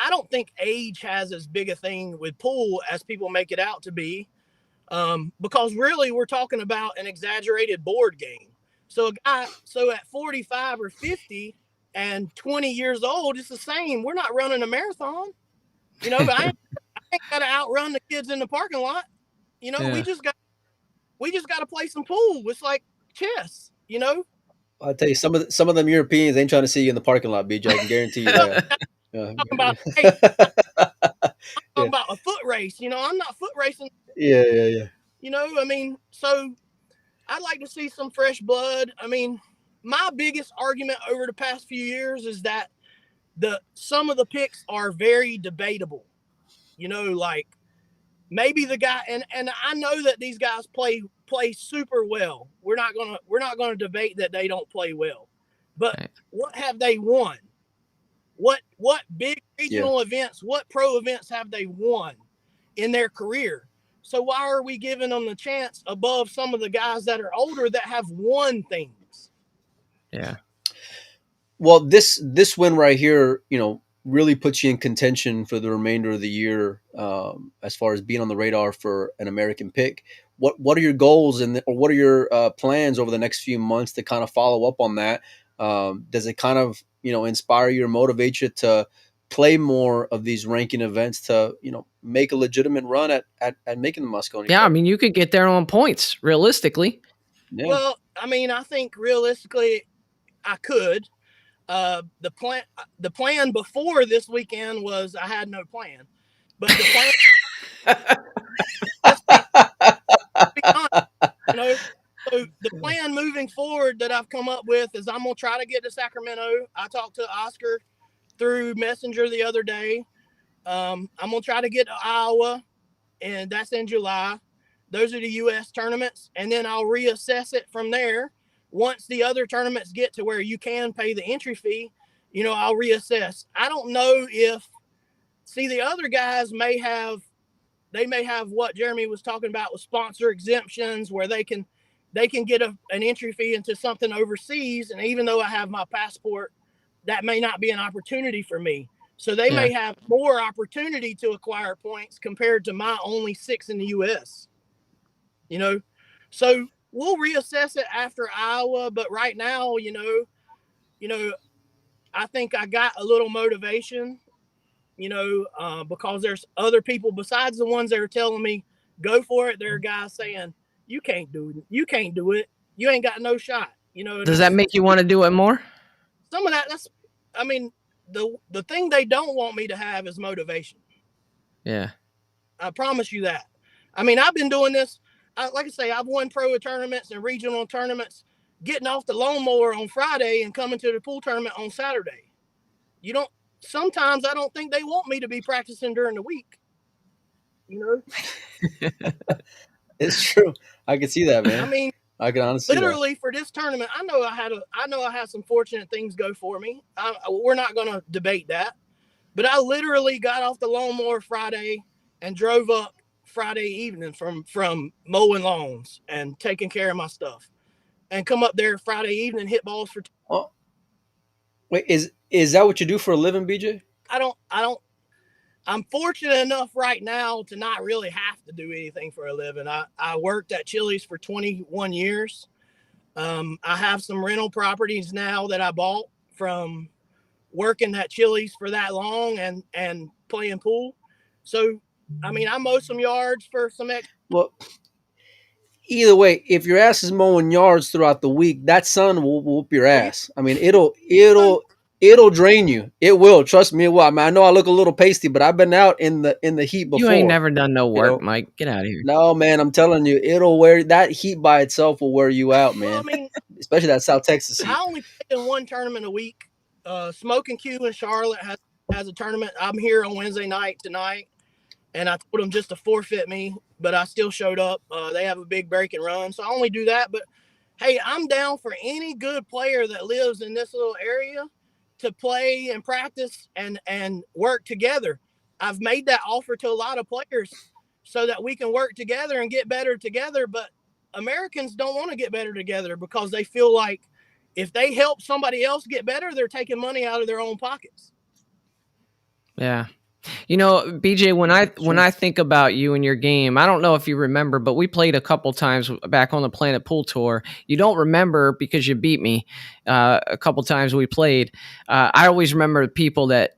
I don't think age has as big a thing with pool as people make it out to be, because really we're talking about an exaggerated board game. So at 45 or 50 and 20 years old, it's the same. We're not running a marathon, but I ain't got to outrun the kids in the parking lot. Yeah. We just got to play some pool. It's like chess, I'll tell you, some of them Europeans ain't trying to see you in the parking lot, BJ. I can guarantee you that. About, hey, talking about a foot race. I'm not foot racing. Yeah. I mean, so I'd like to see some fresh blood. I mean, my biggest argument over the past few years is that some of the picks are very debatable. Like maybe the guy, and I know that these guys play super well. We're not gonna debate that they don't play well, but Right. what have they won? What big regional events, what pro events have they won in their career? So why are we giving them the chance above some of the guys that are older that have won things? Yeah. Well, this win right here, really puts you in contention for the remainder of the year, as far as being on the radar for an American pick. What are your goals or what are your plans over the next few months to kind of follow up on that? Does it kind of inspire you or motivate you to play more of these ranking events to make a legitimate run at making the Mosconi Yeah, I Cup? mean, you could get there on points realistically. Yeah. Well, I mean, I think realistically, I could. The plan before this weekend was I had no plan, but the plan. Let's be honest, you know. So the plan moving forward that I've come up with is I'm gonna try to get to Sacramento. I talked to Oscar through Messenger the other day. I'm gonna try to get to Iowa, and that's in July. Those are the U.S. tournaments, and then I'll reassess it from there. Once the other tournaments get to where you can pay the entry fee, I'll reassess. I don't know if the other guys may have what Jeremy was talking about with sponsor exemptions, where they can get an entry fee into something overseas, and even though I have my passport, that may not be an opportunity for me. So they may have more opportunity to acquire points compared to my only 6 in the U.S. So we'll reassess it after Iowa, but right now, I think I got a little motivation, because there's other people besides the ones that are telling me go for it. There are guys saying you can't do it. You can't do it. You ain't got no shot. Does that make you want to do it more? Some of that. I mean, the thing they don't want me to have is motivation. Yeah. I promise you that. I mean, I've been doing this. Like I say, I've won pro tournaments and regional tournaments, getting off the lawnmower on Friday and coming to the pool tournament on Saturday. Sometimes I don't think they want me to be practicing during the week. It's true. I can see that, man. I mean, I can honestly literally for this tournament, I know I had some fortunate things go for me. We're not going to debate that, but I literally got off the lawnmower Friday and drove up Friday evening from mowing lawns and taking care of my stuff, and come up there Friday evening, hit balls for. Oh, wait, is that what you do for a living, BJ? I don't. I'm fortunate enough right now to not really have to do anything for a living. I worked at Chili's for 21 years. I have some rental properties now that I bought from working at Chili's for that long and playing pool. So, I mean, I mow some yards for some extra. Well, either way, if your ass is mowing yards throughout the week, that sun will whoop your ass. I mean, it'll drain you. It will. Trust me, it will. I mean, I know I look a little pasty, but I've been out in the heat before. You ain't never done no work, Mike. Get out of here. No, man, I'm telling you, that heat by itself will wear you out, man. Well, I mean, especially that South Texas heat. I only play in one tournament a week. Smoke and Q in Charlotte has a tournament. I'm here on Wednesday night tonight, and I told them just to forfeit me, but I still showed up. They have a big break and run, so I only do that. But hey, I'm down for any good player that lives in this little area to play and practice and work together. I've made that offer to a lot of players so that we can work together and get better together. But Americans don't want to get better together because they feel like if they help somebody else get better, they're taking money out of their own pockets. Yeah. BJ, when I think about you and your game, I don't know if you remember, but we played a couple times back on the Planet Pool Tour. You don't remember because you beat me a couple times we played. I always remember the people that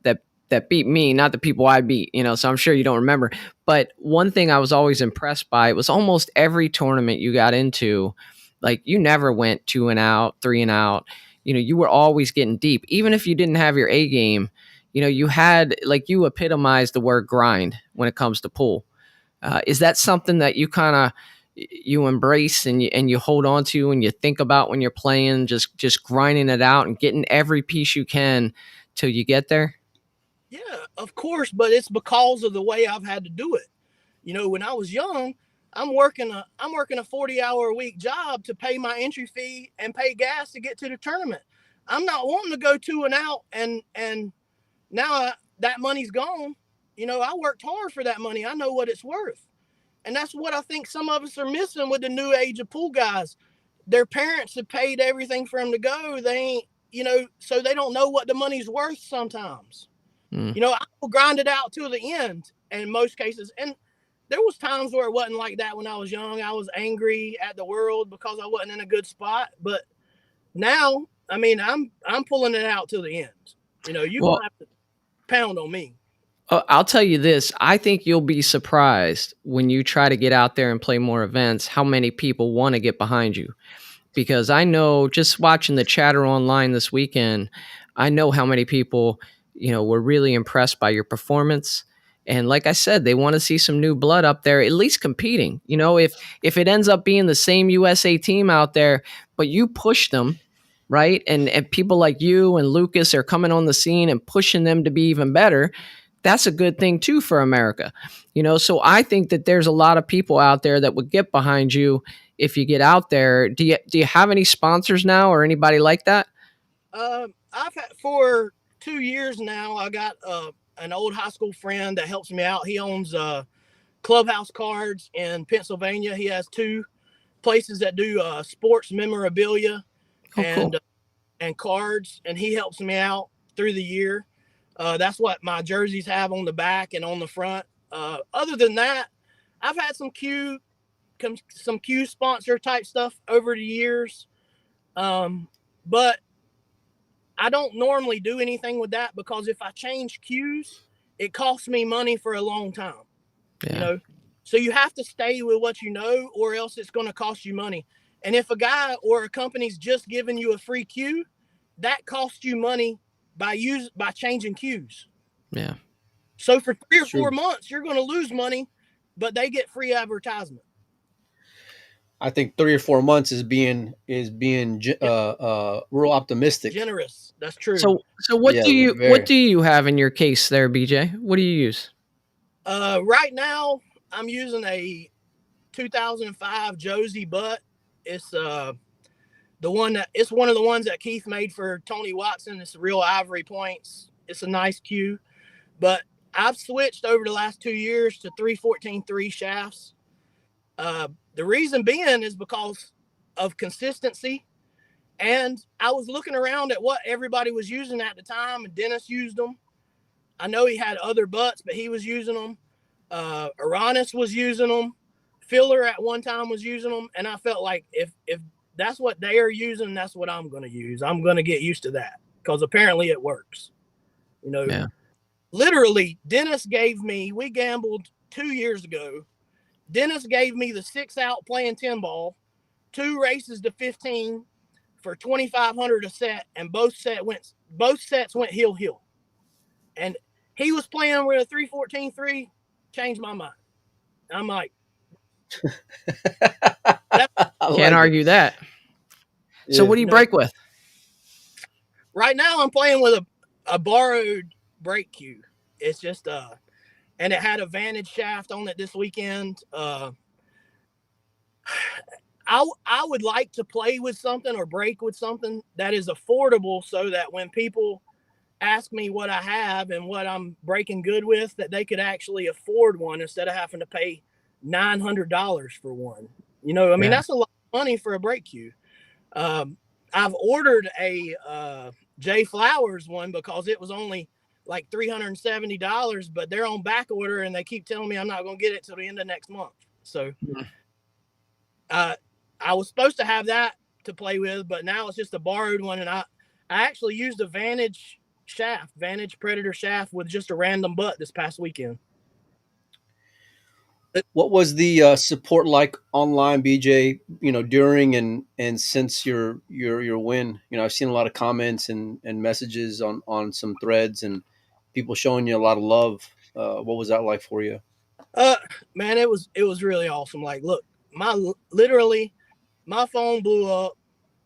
beat me, not the people I beat, so I'm sure you don't remember. But one thing I was always impressed by was almost every tournament you got into, like you never went 2 and out, 3 and out. You were always getting deep. Even if you didn't have your A game, you had, like, you epitomized the word grind when it comes to pool. Is that something that you kind of you embrace and you hold on to and you think about when you're playing, just grinding it out and getting every piece you can till you get there? Yeah, of course, but it's because of the way I've had to do it. When I was young, I'm working a 40-hour a week job to pay my entry fee and pay gas to get to the tournament. I'm not wanting to go to and out, and now that money's gone. I worked hard for that money. I know what it's worth. And that's what I think some of us are missing with the new age of pool guys. Their parents have paid everything for them to go. They ain't, so they don't know what the money's worth sometimes. Mm. I will grind it out to the end in most cases. And there was times where it wasn't like that when I was young. I was angry at the world because I wasn't in a good spot. But now, I mean, I'm pulling it out to the end. You're Well, gonna have to pound on me. I'll tell you this. I think you'll be surprised when you try to get out there and play more events, how many people want to get behind you. Because I know, just watching the chatter online this weekend, I know how many people, were really impressed by your performance. And like I said, they want to see some new blood up there, at least competing. If it ends up being the same USA team out there, but you push them, right? And people like you and Lucas are coming on the scene and pushing them to be even better. That's a good thing too for America. So I think that there's a lot of people out there that would get behind you if you get out there. Do you have any sponsors now or anybody like that? I've had for 2 years now. I got an old high school friend that helps me out. He owns Clubhouse Cards in Pennsylvania. He has two places that do sports memorabilia Oh, cool. and cards, and he helps me out through the year. That's what my jerseys have on the back and on the front. Other than that, I've had some Q sponsor type stuff over the years, but I don't normally do anything with that because if I change cues, it costs me money for a long time. Yeah. So you have to stay with what you know, or else it's going to cost you money. And if a guy or a company's just giving you a free cue, that costs you money by changing cues. Yeah. So for 3 or 4 True. months, you're going to lose money, but they get free advertisement. I think 3 or 4 months is being real optimistic. Generous. That's true. So what Yeah, do you what very. do you have in your case there, BJ? What do you use? Right now, I'm using a 2005 Josie Butt. It's it's one of the ones that Keith made for Tony Watson. It's real ivory points. It's a nice cue, but I've switched over the last 2 years to 314-3 shafts. The reason being is because of consistency. And I was looking around at what everybody was using at the time, and Dennis used them. I know he had other butts, but he was using them. Uranus was using them. Filler at one time was using them, and I felt like if that's what they are using, that's what I'm going to use. I'm going to get used to that because apparently it works. Yeah. Literally, Dennis gave me. We gambled 2 years ago. Dennis gave me the 6 out playing 10 ball, 2 races to 15 for 2,500 a set, and both sets went heel, and he was playing with a 314-3. Changed my mind. I'm like, I Can't like it. argue that. So Yeah. what do you break with? right now I'm playing with a borrowed brake cue. It's just and it had a Vantage shaft on it this weekend. I would like to play with something or break with something that is affordable so that when people ask me what I have and what I'm breaking good with, that they could actually afford one instead of having to pay $900 for one. I mean, Yeah. that's a lot of money for a brake cue. I've ordered a J Flowers one because it was only like $370, but they're on back order and they keep telling me I'm not going to get it till the end of next month. So I was supposed to have that to play with, but now it's just a borrowed one. And I actually used a Vantage Predator shaft with just a random butt this past weekend. What was the support like online, BJ? During and since your win. I've seen a lot of comments and messages on some threads, and people showing you a lot of love. What was that like for you? Man, it was really awesome. Like, look, literally my phone blew up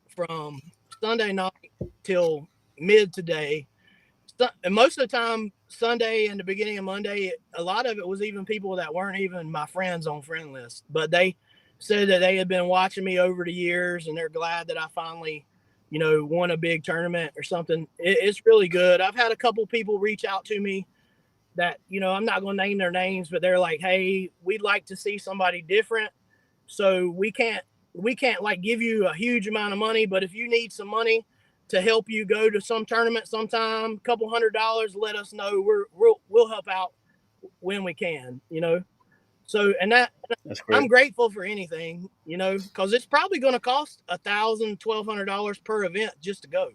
from Sunday night till mid today. And most of the time, Sunday and the beginning of Monday, a lot of it was even people that weren't even my friends on friend list, but they said that they had been watching me over the years and they're glad that I finally, won a big tournament or something. It's really good. I've had a couple people reach out to me that, I'm not going to name their names, but they're like, hey, we'd like to see somebody different. So we can't like give you a huge amount of money, but if you need some money to help you go to some tournament sometime, couple $100, let us know. We'll help out when we can, So, and That's great. I'm grateful for anything, because it's probably going to cost $1,000, $1,200 per event just to go.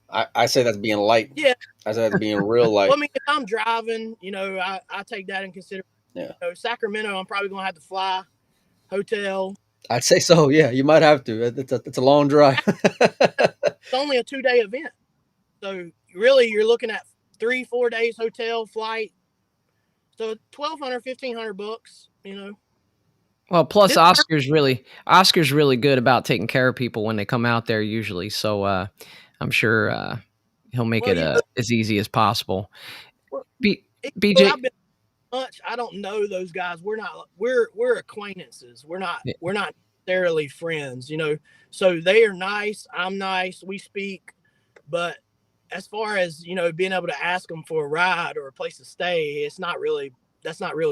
I say that's being light. Yeah. I say that's being real light. Well, I mean, if I'm driving, I take that in consideration. Yeah. Sacramento, I'm probably going to have to fly, hotel. I'd say so. Yeah, you might have to. It's a long drive. It's only a 2-day event. So really you're looking at 3-4 days hotel, flight. So $1,200, $1,500, Well, plus Oscar's really good about taking care of people when they come out there usually. So I'm sure he'll make it as easy as possible. BJ, I've been much. I don't know those guys. We're acquaintances. We're not necessarily friends, So they are nice. I'm nice. We speak, but as far as being able to ask them for a ride or a place to stay, that's not really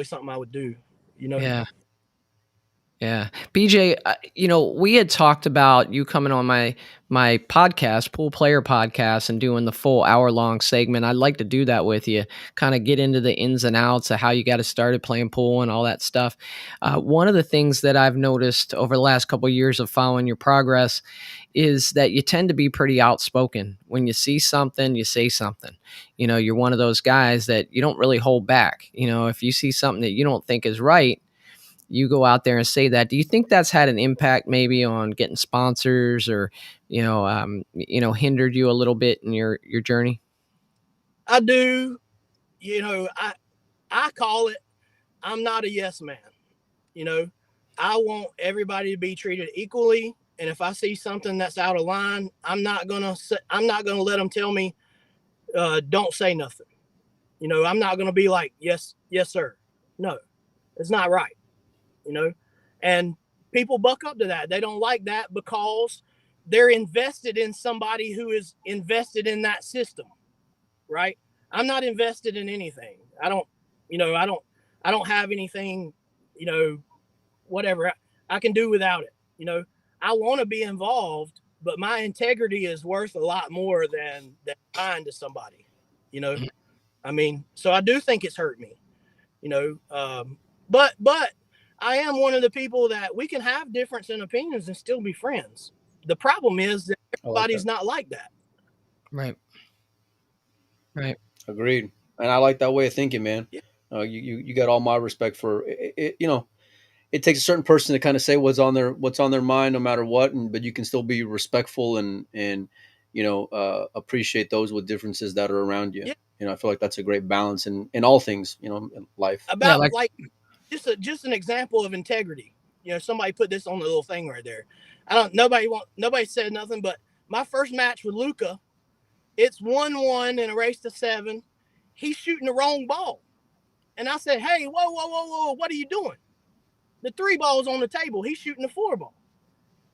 something I would do. Yeah. BJ, we had talked about you coming on my podcast, Pool Player Podcast, and doing the full hour-long segment. I'd like to do that with you, kind of get into the ins and outs of how you got started playing pool and all that stuff. One of the things that I've noticed over the last couple of years of following your progress is that you tend to be pretty outspoken. When you see something, you say something. You're one of those guys that you don't really hold back. If you see something that you don't think is right, you go out there and say that. Do you think that's had an impact maybe on getting sponsors or, hindered you a little bit in your journey? I do. I call it, I'm not a yes man. I want everybody to be treated equally. And if I see something that's out of line, I'm not going to let them tell me, don't say nothing. I'm not going to be like, yes, sir. No, it's not right. And people buck up to that. They don't like that because they're invested in somebody who is invested in that system, right? I'm not invested in anything. I don't have anything, whatever. I can do without it. I want to be involved, but my integrity is worth a lot more than lying to somebody, I mean, so I do think it's hurt me, but I am one of the people that we can have difference in opinions and still be friends. The problem is that everybody's not like that. Right. Agreed. And I like that way of thinking, man. Yeah. You got all my respect for it. It takes a certain person to kind of say what's on their mind, no matter what. But you can still be respectful and appreciate those with differences that are around you. Yeah. I feel like that's a great balance in all things, in life. About just an example of integrity. Somebody put this on the little thing right there. Nobody said nothing, but my first match with Luca, it's 1-1 in a race to 7. He's shooting the wrong ball. And I said, hey, whoa, what are you doing? The 3 ball's on the table. He's shooting the 4 ball.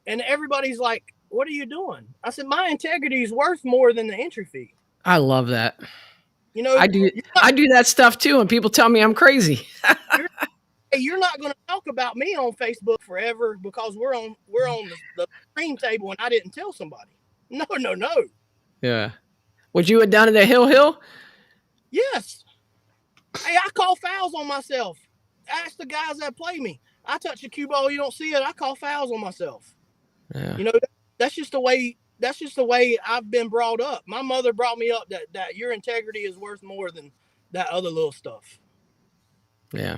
And everybody's like, what are you doing? I said, my integrity is worth more than the entry fee. I love that. I do that stuff too, and people tell me I'm crazy. You're not going to talk about me on Facebook forever because we're on the cream table and I didn't tell somebody. No. Yeah. Would you have done it at Hill? Yes. Hey, I call fouls on myself. Ask the guys that play me. I touch a cue ball, you don't see it. I call fouls on myself. Yeah. That's just the way I've been brought up. My mother brought me up that your integrity is worth more than that other little stuff. Yeah.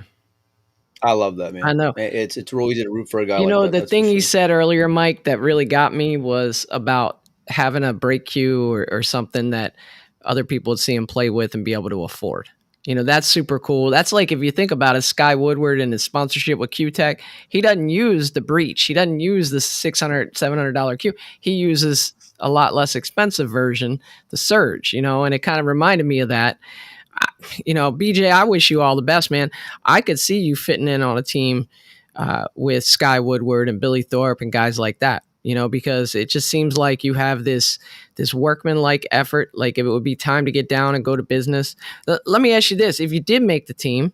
I love that, man. I know. It's real easy to root for a guy like that. The thing you said earlier, Mike, that really got me was about having a break cue or something that other people would see him play with and be able to afford. That's super cool. That's like, if you think about it, Sky Woodward and his sponsorship with Q-Tech, he doesn't use the Breach. He doesn't use the $600, $700 Q. He uses a lot less expensive version, the Surge, and it kind of reminded me of that. BJ, I wish you all the best, man. I could see you fitting in on a team with Sky Woodward and Billy Thorpe and guys like that. Because it just seems like you have this workman-like effort. Like, if it would be time to get down and go to business. Let me ask you this: if you did make the team,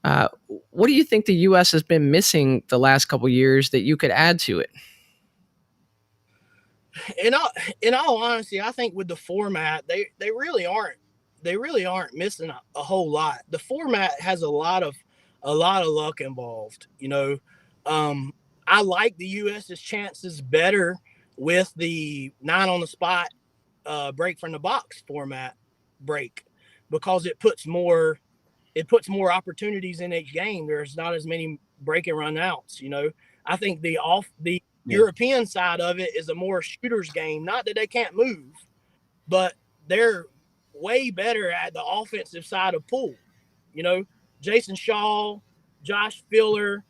what do you think the U.S. has been missing the last couple of years that you could add to it? In all honesty, I think with the format, they really aren't missing a whole lot. The format has a lot of luck involved. I like the U.S.'s chances better with the 9 on the spot break from the box format break, because it puts more opportunities in each game. There's not as many break and run outs. I think the European side of it is a more shooter's game. Not that they can't move, but they're way better at the offensive side of pool. Jason Shaw, Josh Filler,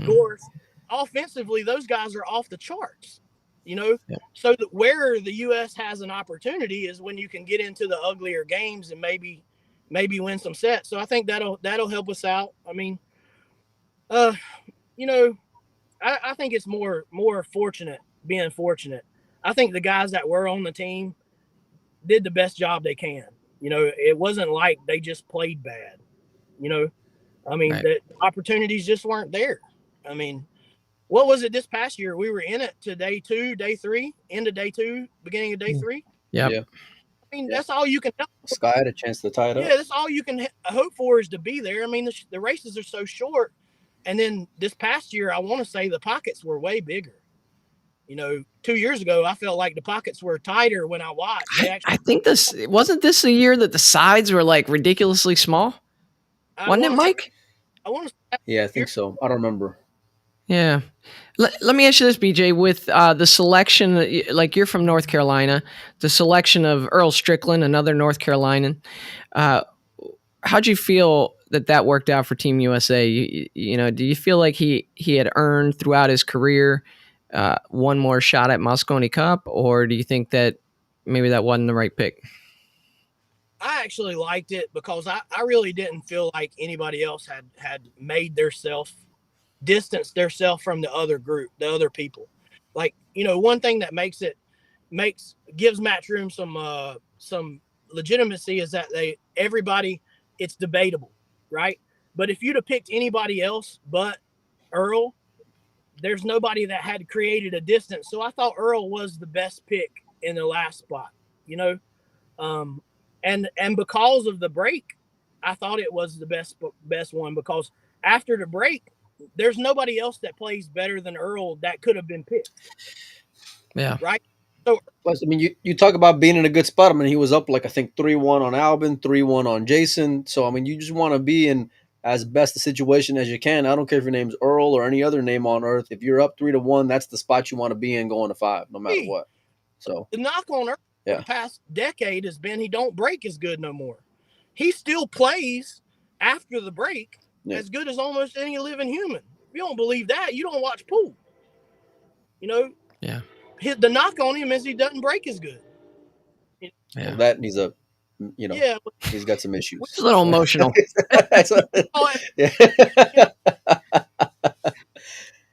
Gorse. Offensively, those guys are off the charts. So that where the U.S. has an opportunity is when you can get into the uglier games and maybe win some sets. So I think that'll help us out. I mean, I think it's more being fortunate. I think the guys that were on the team did the best job they can. It wasn't like they just played bad. I mean, right. The opportunities just weren't there. I mean, what was it this past year? We were in it to day 2, day 3, end of day 2, beginning of day 3. Yeah. I mean, that's all you can help. Sky had a chance to tie it up. Yeah, that's all you can hope for, is to be there. I mean, the races are so short. And then this past year, I want to say the pockets were way bigger. 2 years ago, I felt like the pockets were tighter when I watched. I think wasn't this a year that the sides were like ridiculously small? Wasn't it, Mike? Yeah, I think so. I don't remember. Yeah. Let me ask you this, BJ, with the selection, like, you're from North Carolina, the selection of Earl Strickland, another North Carolinian. How'd you feel that worked out for Team USA? Do you feel like he had earned throughout his career one more shot at Mosconi Cup, or do you think that maybe that wasn't the right pick? I actually liked it because I really didn't feel like anybody else had made distanced themselves from the other group, the other people. Like, one thing that gives Matchroom some legitimacy is that it's debatable, right? But if you'd have picked anybody else but Earl, there's nobody that had created a distance. So I thought Earl was the best pick in the last spot, and because of the break, I thought it was the best one, because after the break, there's nobody else that plays better than Earl that could have been picked. Yeah. Right. So, plus, I mean, you talk about being in a good spot. I mean, he was up, like, I think 3-1 on Albin, 3-1 on Jason. So, I mean, you just want to be in as best a situation as you can. I don't care if your name's Earl or any other name on earth. If you're up 3-1, that's the spot you want to be in going to 5, no matter what. So the knock on Earl the past decade has been he don't break as good no more. He still plays after the break as good as almost any living human. If you don't believe that, you don't watch pool. Yeah. The knock on him is he doesn't break as good. Yeah. Well, that he's he's got some issues. It's a little emotional.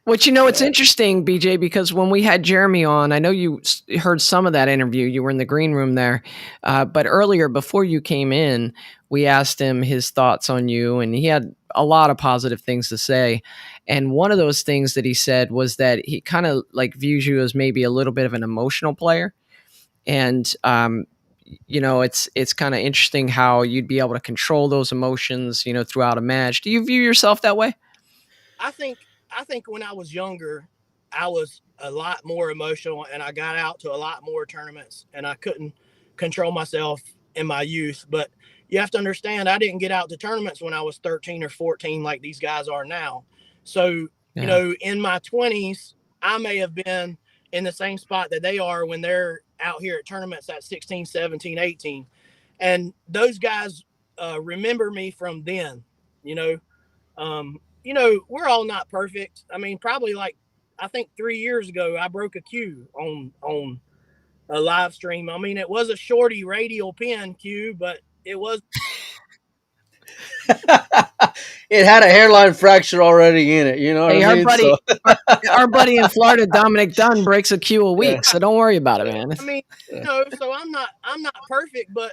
Which, it's interesting, BJ, because when we had Jeremy on, I know you heard some of that interview. You were in the green room there. But earlier, before you came in, we asked him his thoughts on you, and he had a lot of positive things to say. And one of those things that he said was that he kind of like views you as maybe a little bit of an emotional player. And, it's kind of interesting how you'd be able to control those emotions, throughout a match. Do you view yourself that way? I think when I was younger, I was a lot more emotional, and I got out to a lot more tournaments, and I couldn't control myself in my youth. But you have to understand, I didn't get out to tournaments when I was 13 or 14 like these guys are now. So, in my 20s, I may have been in the same spot that they are when they're out here at tournaments at 16, 17, 18. and those guys remember me from then. You know, we're all not perfect. I mean, probably like I think 3 years ago, I broke a cue on a live stream. I mean, it was a shorty radial pin cue, but it was. It had a hairline fracture already in it. You know what I Hey, mean? So our buddy in Florida, Dominic Dunn, breaks a cue a yeah, week, so don't worry about it, man. I mean, so I'm not perfect, but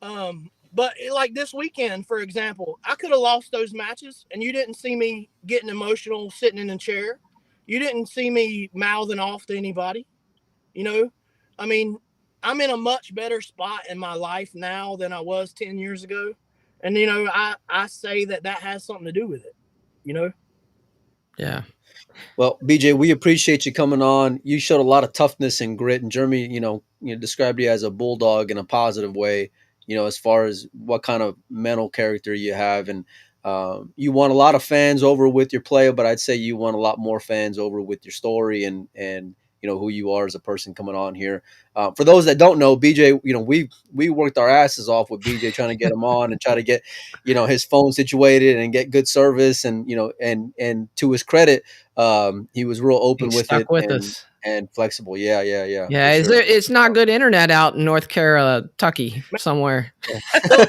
like this weekend, for example, I could have lost those matches, and you didn't see me getting emotional, sitting in a chair. You didn't see me mouthing off to anybody. You know, I mean, I'm in a much better spot in my life now than I was 10 years ago, and I say that has something to do with it. You know. Yeah. well, BJ, we appreciate you coming on. You showed a lot of toughness and grit, and Jeremy, described you as a bulldog in a positive way. As far as what kind of mental character you have, and you won a lot of fans over with your play, but I'd say you won a lot more fans over with your story and who you are as a person coming on here. For those that don't know, BJ, we worked our asses off with BJ trying to get him on and try to get his phone situated and get good service, and and to his credit, he was real He open with stuck it with and us. and flexible. Yeah, Yeah, for sure. it's not good internet out in North Carolina, Kentucky, somewhere. Look,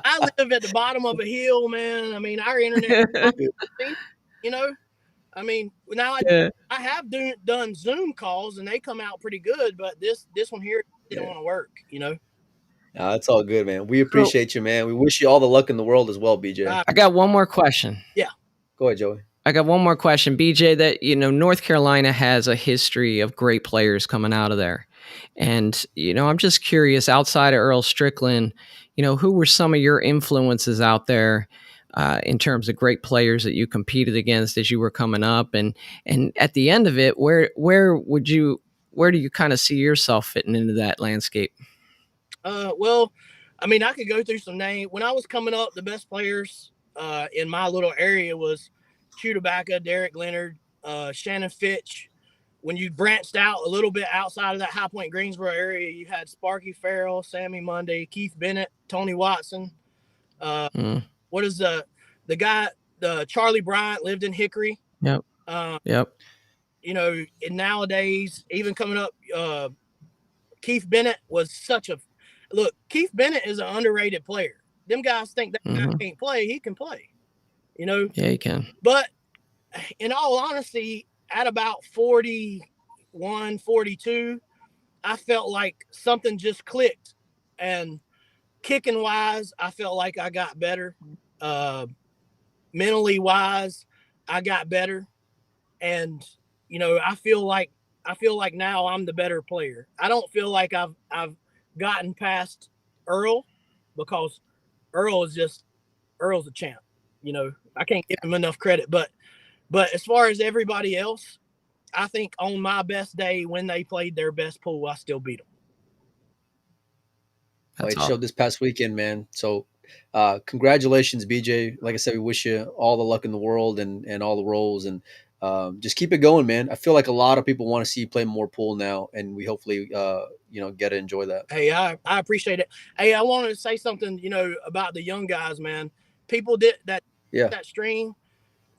I live at the bottom of a hill, man. I mean, our internet, you know, I mean, now Yeah. I have done Zoom calls and they come out pretty good, but this one here didn't Yeah. want to work. It's all good, man. We So appreciate you, man. We wish you all the luck in the world as well, BJ. Uh, I got one more question. yeah. Go ahead, Joey. I got one more question, BJ. That North Carolina has a history of great players coming out of there, and I'm just curious. Outside of Earl Strickland, who were some of your influences out there in terms of great players that you competed against as you were coming up, and at the end of it, where do you kind of see yourself fitting into that landscape? Well, I mean, I could go through some names. When I was coming up, the best players in my little area was Chewbacca, Derek Leonard, Shannon Fitch. When you branched out a little bit outside of that High Point Greensboro area, you had Sparky Farrell, Sammy Monday, Keith Bennett, Tony Watson. Mm. What is the guy? The Charlie Bryant lived in Hickory. Yep. Uh, Yep. and nowadays, even coming up, Keith Bennett was such a look. Keith Bennett is an underrated player. Them guys think that guy Mm-hmm. can't play. He can play. You know, Yeah, you can. but in all honesty, at about 41, 42, I felt like something just clicked. And kicking wise, I felt like I got better. Uh, Mentally wise, I got better. And I feel like now I'm the better player. I don't feel like I've gotten past Earl, because Earl is just Earl's a champ. I can't give him enough credit, but as far as everybody else, I think on my best day when they played their best pool, I still beat them. Well, That's it all. showed this past weekend, man. So, congratulations, BJ. Like I said, we wish you all the luck in the world and all the roles, and just keep it going, man. I feel like a lot of people want to see you play more pool now, and we hopefully, get to enjoy that. Hey, I appreciate it. Hey, I wanted to say something, about the young guys, man. People did Yeah, that stream.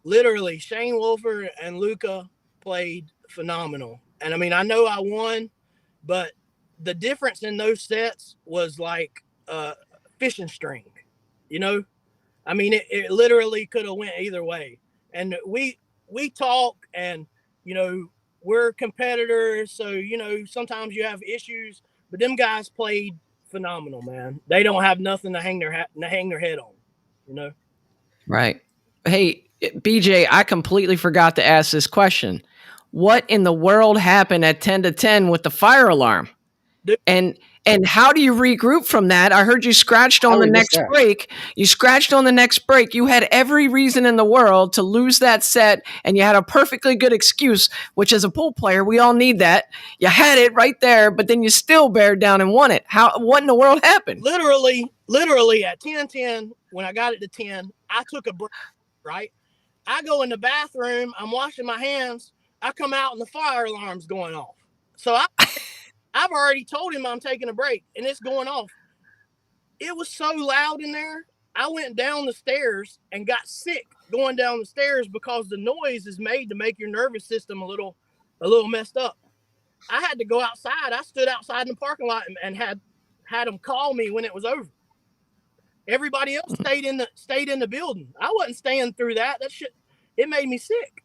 Literally, Shane Wolford and Luca played phenomenal. And I mean, I know I won, but the difference in those sets was like fishing string. You know, I mean, it literally could have went either way. And we talk, and you know, we're competitors, so sometimes you have issues. But them guys played phenomenal, man. They don't have nothing to hang their head on. You know. Right. Hey, BJ, I completely forgot to ask this question. What in the world happened at 10 to 10 with the fire alarm? Dude, And how do you regroup from that? I heard you scratched how on do the we miss next that? break. You scratched on the next break. You had every reason in the world to lose that set, and you had a perfectly good excuse, which as a pool player, we all need that. You had it right there, but then you still bared down and won it. What in the world happened? literally at 10-10, when I got it to 10, I took a break, right? I go in the bathroom, I'm washing my hands, I come out and the fire alarm's going off. So I've already told him I'm taking a break, and it's going off. It was so loud in there. I went down the stairs and got sick going down the stairs because the noise is made to make your nervous system a little messed up. I had to go outside. I stood outside in the parking lot and had them call me when it was over. Everybody else stayed in the building. I wasn't staying through that. That shit, it made me sick.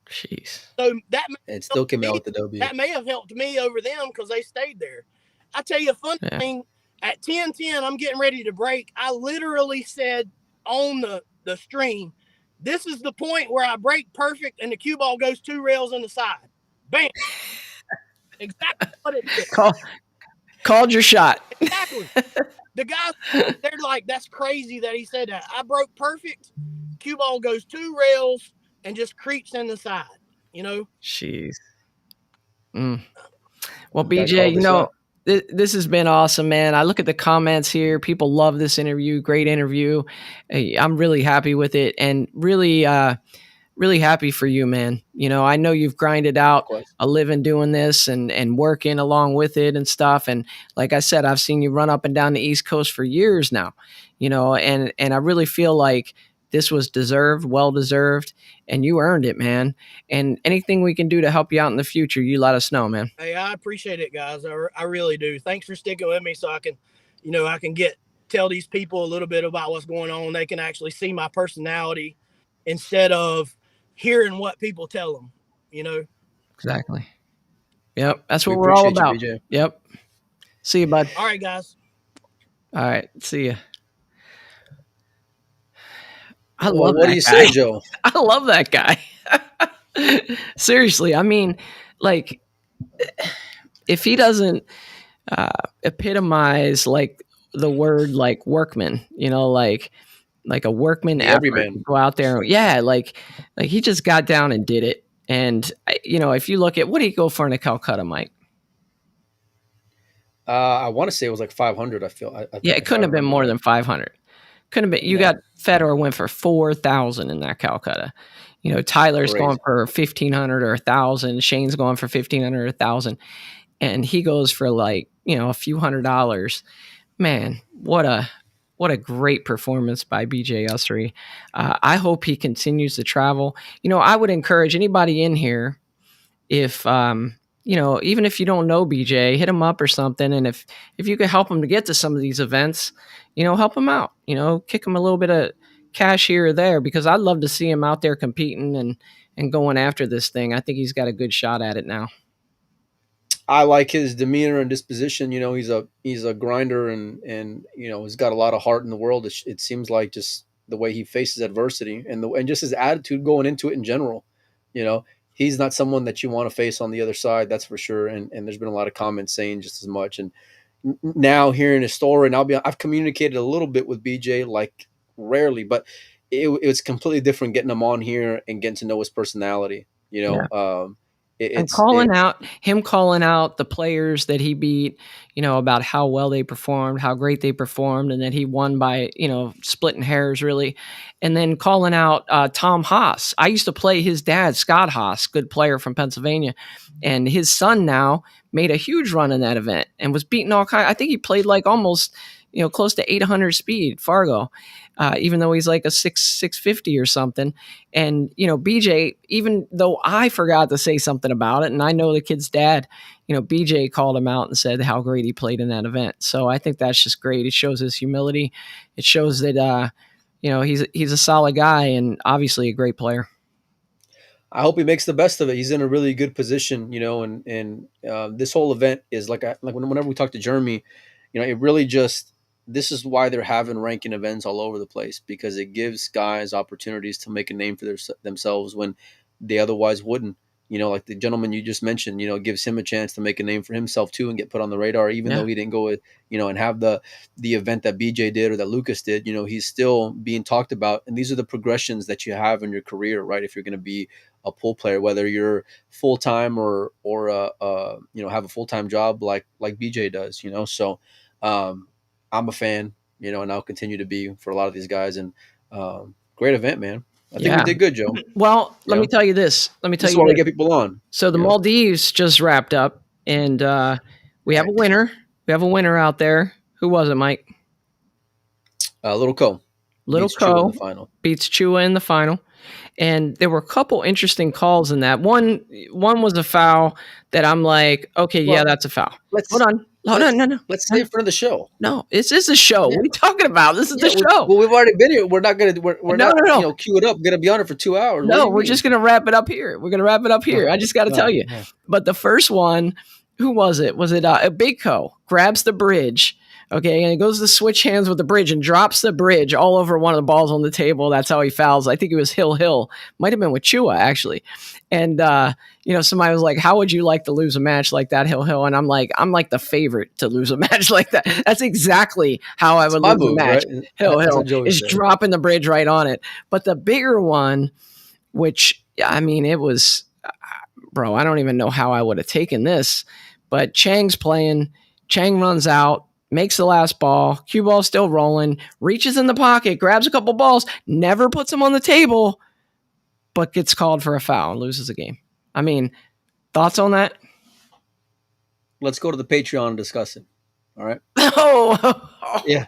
Jeez. So that It still came out with the W. That may have helped me over them because they stayed there. I tell you a fun thing. At 10:10, I'm getting ready to break. I literally said on the stream, this is the point where I break perfect and the cue ball goes 2 rails on the side. Bam. Exactly what it did. Called your shot. Exactly. The guys, they're like, that's crazy that he said that. I broke perfect. Cue ball goes 2 rails and just creeps in the side, you know? Jeez. Well, BJ, you know, this has been awesome, man. I look at the comments here. People love this interview. Great interview. I'm really happy with it, and really happy for you, man. You know, I know you've grinded out a living doing this and working along with it and stuff. And like I said, I've seen you run up and down the East Coast for years now, you know, and I really feel like this was deserved, well deserved, and you earned it, man. And anything we can do to help you out in the future, you let us know, man. Hey, I appreciate it, guys. I really do. Thanks for sticking with me so I can, you know, tell these people a little bit about what's going on. They can actually see my personality instead of hearing what people tell them, you know? Exactly. Yep. That's what we're all about. You, yep. See you, bud. All right, guys. All right. See you. What do you say, Joe? I love that guy. Seriously. I mean, like, if he doesn't epitomize like the word like workman, you know, like a workman effort to go out there. Yeah. Like he just got down and did it. And, you know, if you look at what did he go for in a Calcutta, Mike? I want to say it was like 500. I feel. It couldn't have been more than 500. Couldn't have been. You got Federer went for 4,000 in that Calcutta. You know, Tyler's going for 1,500 or 1,000. Shane's going for 1,500 or 1,000, and he goes for like, you know, a few $100s. Man, what a great performance by BJ Ussery. I hope he continues to travel. You know, I would encourage anybody in here, if you know, even if you don't know BJ, hit him up or something. And if you could help him to get to some of these events, you know, help him out, you know, kick him a little bit of cash here or there, because I'd love to see him out there competing and going after this thing. I think he's got a good shot at it now. I like his demeanor and disposition. You know, he's a grinder and, you know, he's got a lot of heart in the world. It seems like just the way he faces adversity and just his attitude going into it in general, you know. He's not someone that you want to face on the other side, that's for sure. And there's been a lot of comments saying just as much. And now hearing his story, and I've communicated a little bit with BJ, like rarely, but it was completely different getting him on here and getting to know his personality. You know, and calling out the players that he beat, you know, about how well they performed, how great they performed, and that he won by, you know, splitting hairs really. And then calling out Tom Haas. I used to play his dad, Scott Haas, good player from Pennsylvania, and his son now made a huge run in that event and was beating all kinds. I think he played like almost, you know, close to 800 speed Fargo, even though he's like a 650 or something. And, you know, BJ, even though I forgot to say something about it, and I know the kid's dad, you know, BJ called him out and said how great he played in that event. So I think that's just great. It shows his humility. It shows that, you know, he's a solid guy and obviously a great player. I hope he makes the best of it. He's in a really good position, you know, and this whole event is whenever we talk to Jeremy, you know, it really just, this is why they're having ranking events all over the place, because it gives guys opportunities to make a name for themselves when they otherwise wouldn't. You know, like the gentleman you just mentioned, you know, gives him a chance to make a name for himself too and get put on the radar, even though he didn't go with, you know, and have the event that BJ did or that Lucas did. You know, he's still being talked about. And these are the progressions that you have in your career, right? If you're going to be a pool player, whether you're full time or you know, have a full time job like BJ does, you know. So I'm a fan, you know, and I'll continue to be for a lot of these guys. And great event, man. I think we did good, Joe. Well, let me tell you this. This is why we get people on. So the Maldives just wrapped up, And we have a winner. We have a winner out there. Who was it, Mike? Little Co. Little beats Chua in Co the final. beats Chua in the final. And there were a couple interesting calls in that. One was a foul that I'm like, okay, yeah, that's a foul. Hold on. No. Let's stay in front of the show. No, this is a show. What are you talking about? This is the show. We've already been here. We're not gonna. We're No. not. Queue it up. Gonna be on it for 2 hours. No, we're just gonna wrap it up here. We're gonna wrap it up here. I just got to tell you. Yeah. But the first one, who was it? Was it a Big Co grabs the bridge? Okay, and he goes to switch hands with the bridge and drops the bridge all over one of the balls on the table. That's how he fouls. I think it was Hill. Might have been with Chua, actually. And, somebody was like, how would you like to lose a match like that, Hill? And I'm like the favorite to lose a match like that. That's exactly how I would lose a match. Right? Hill is dropping the bridge right on it. But the bigger one, which, I mean, it was, bro, I don't even know how I would have taken this. But Chang's playing. Chang runs out. Makes the last ball. Cue ball still rolling. Reaches in the pocket. Grabs a couple balls. Never puts them on the table. But gets called for a foul and loses the game. I mean, thoughts on that? Let's go to the Patreon and discuss it. All right. Oh. Yeah.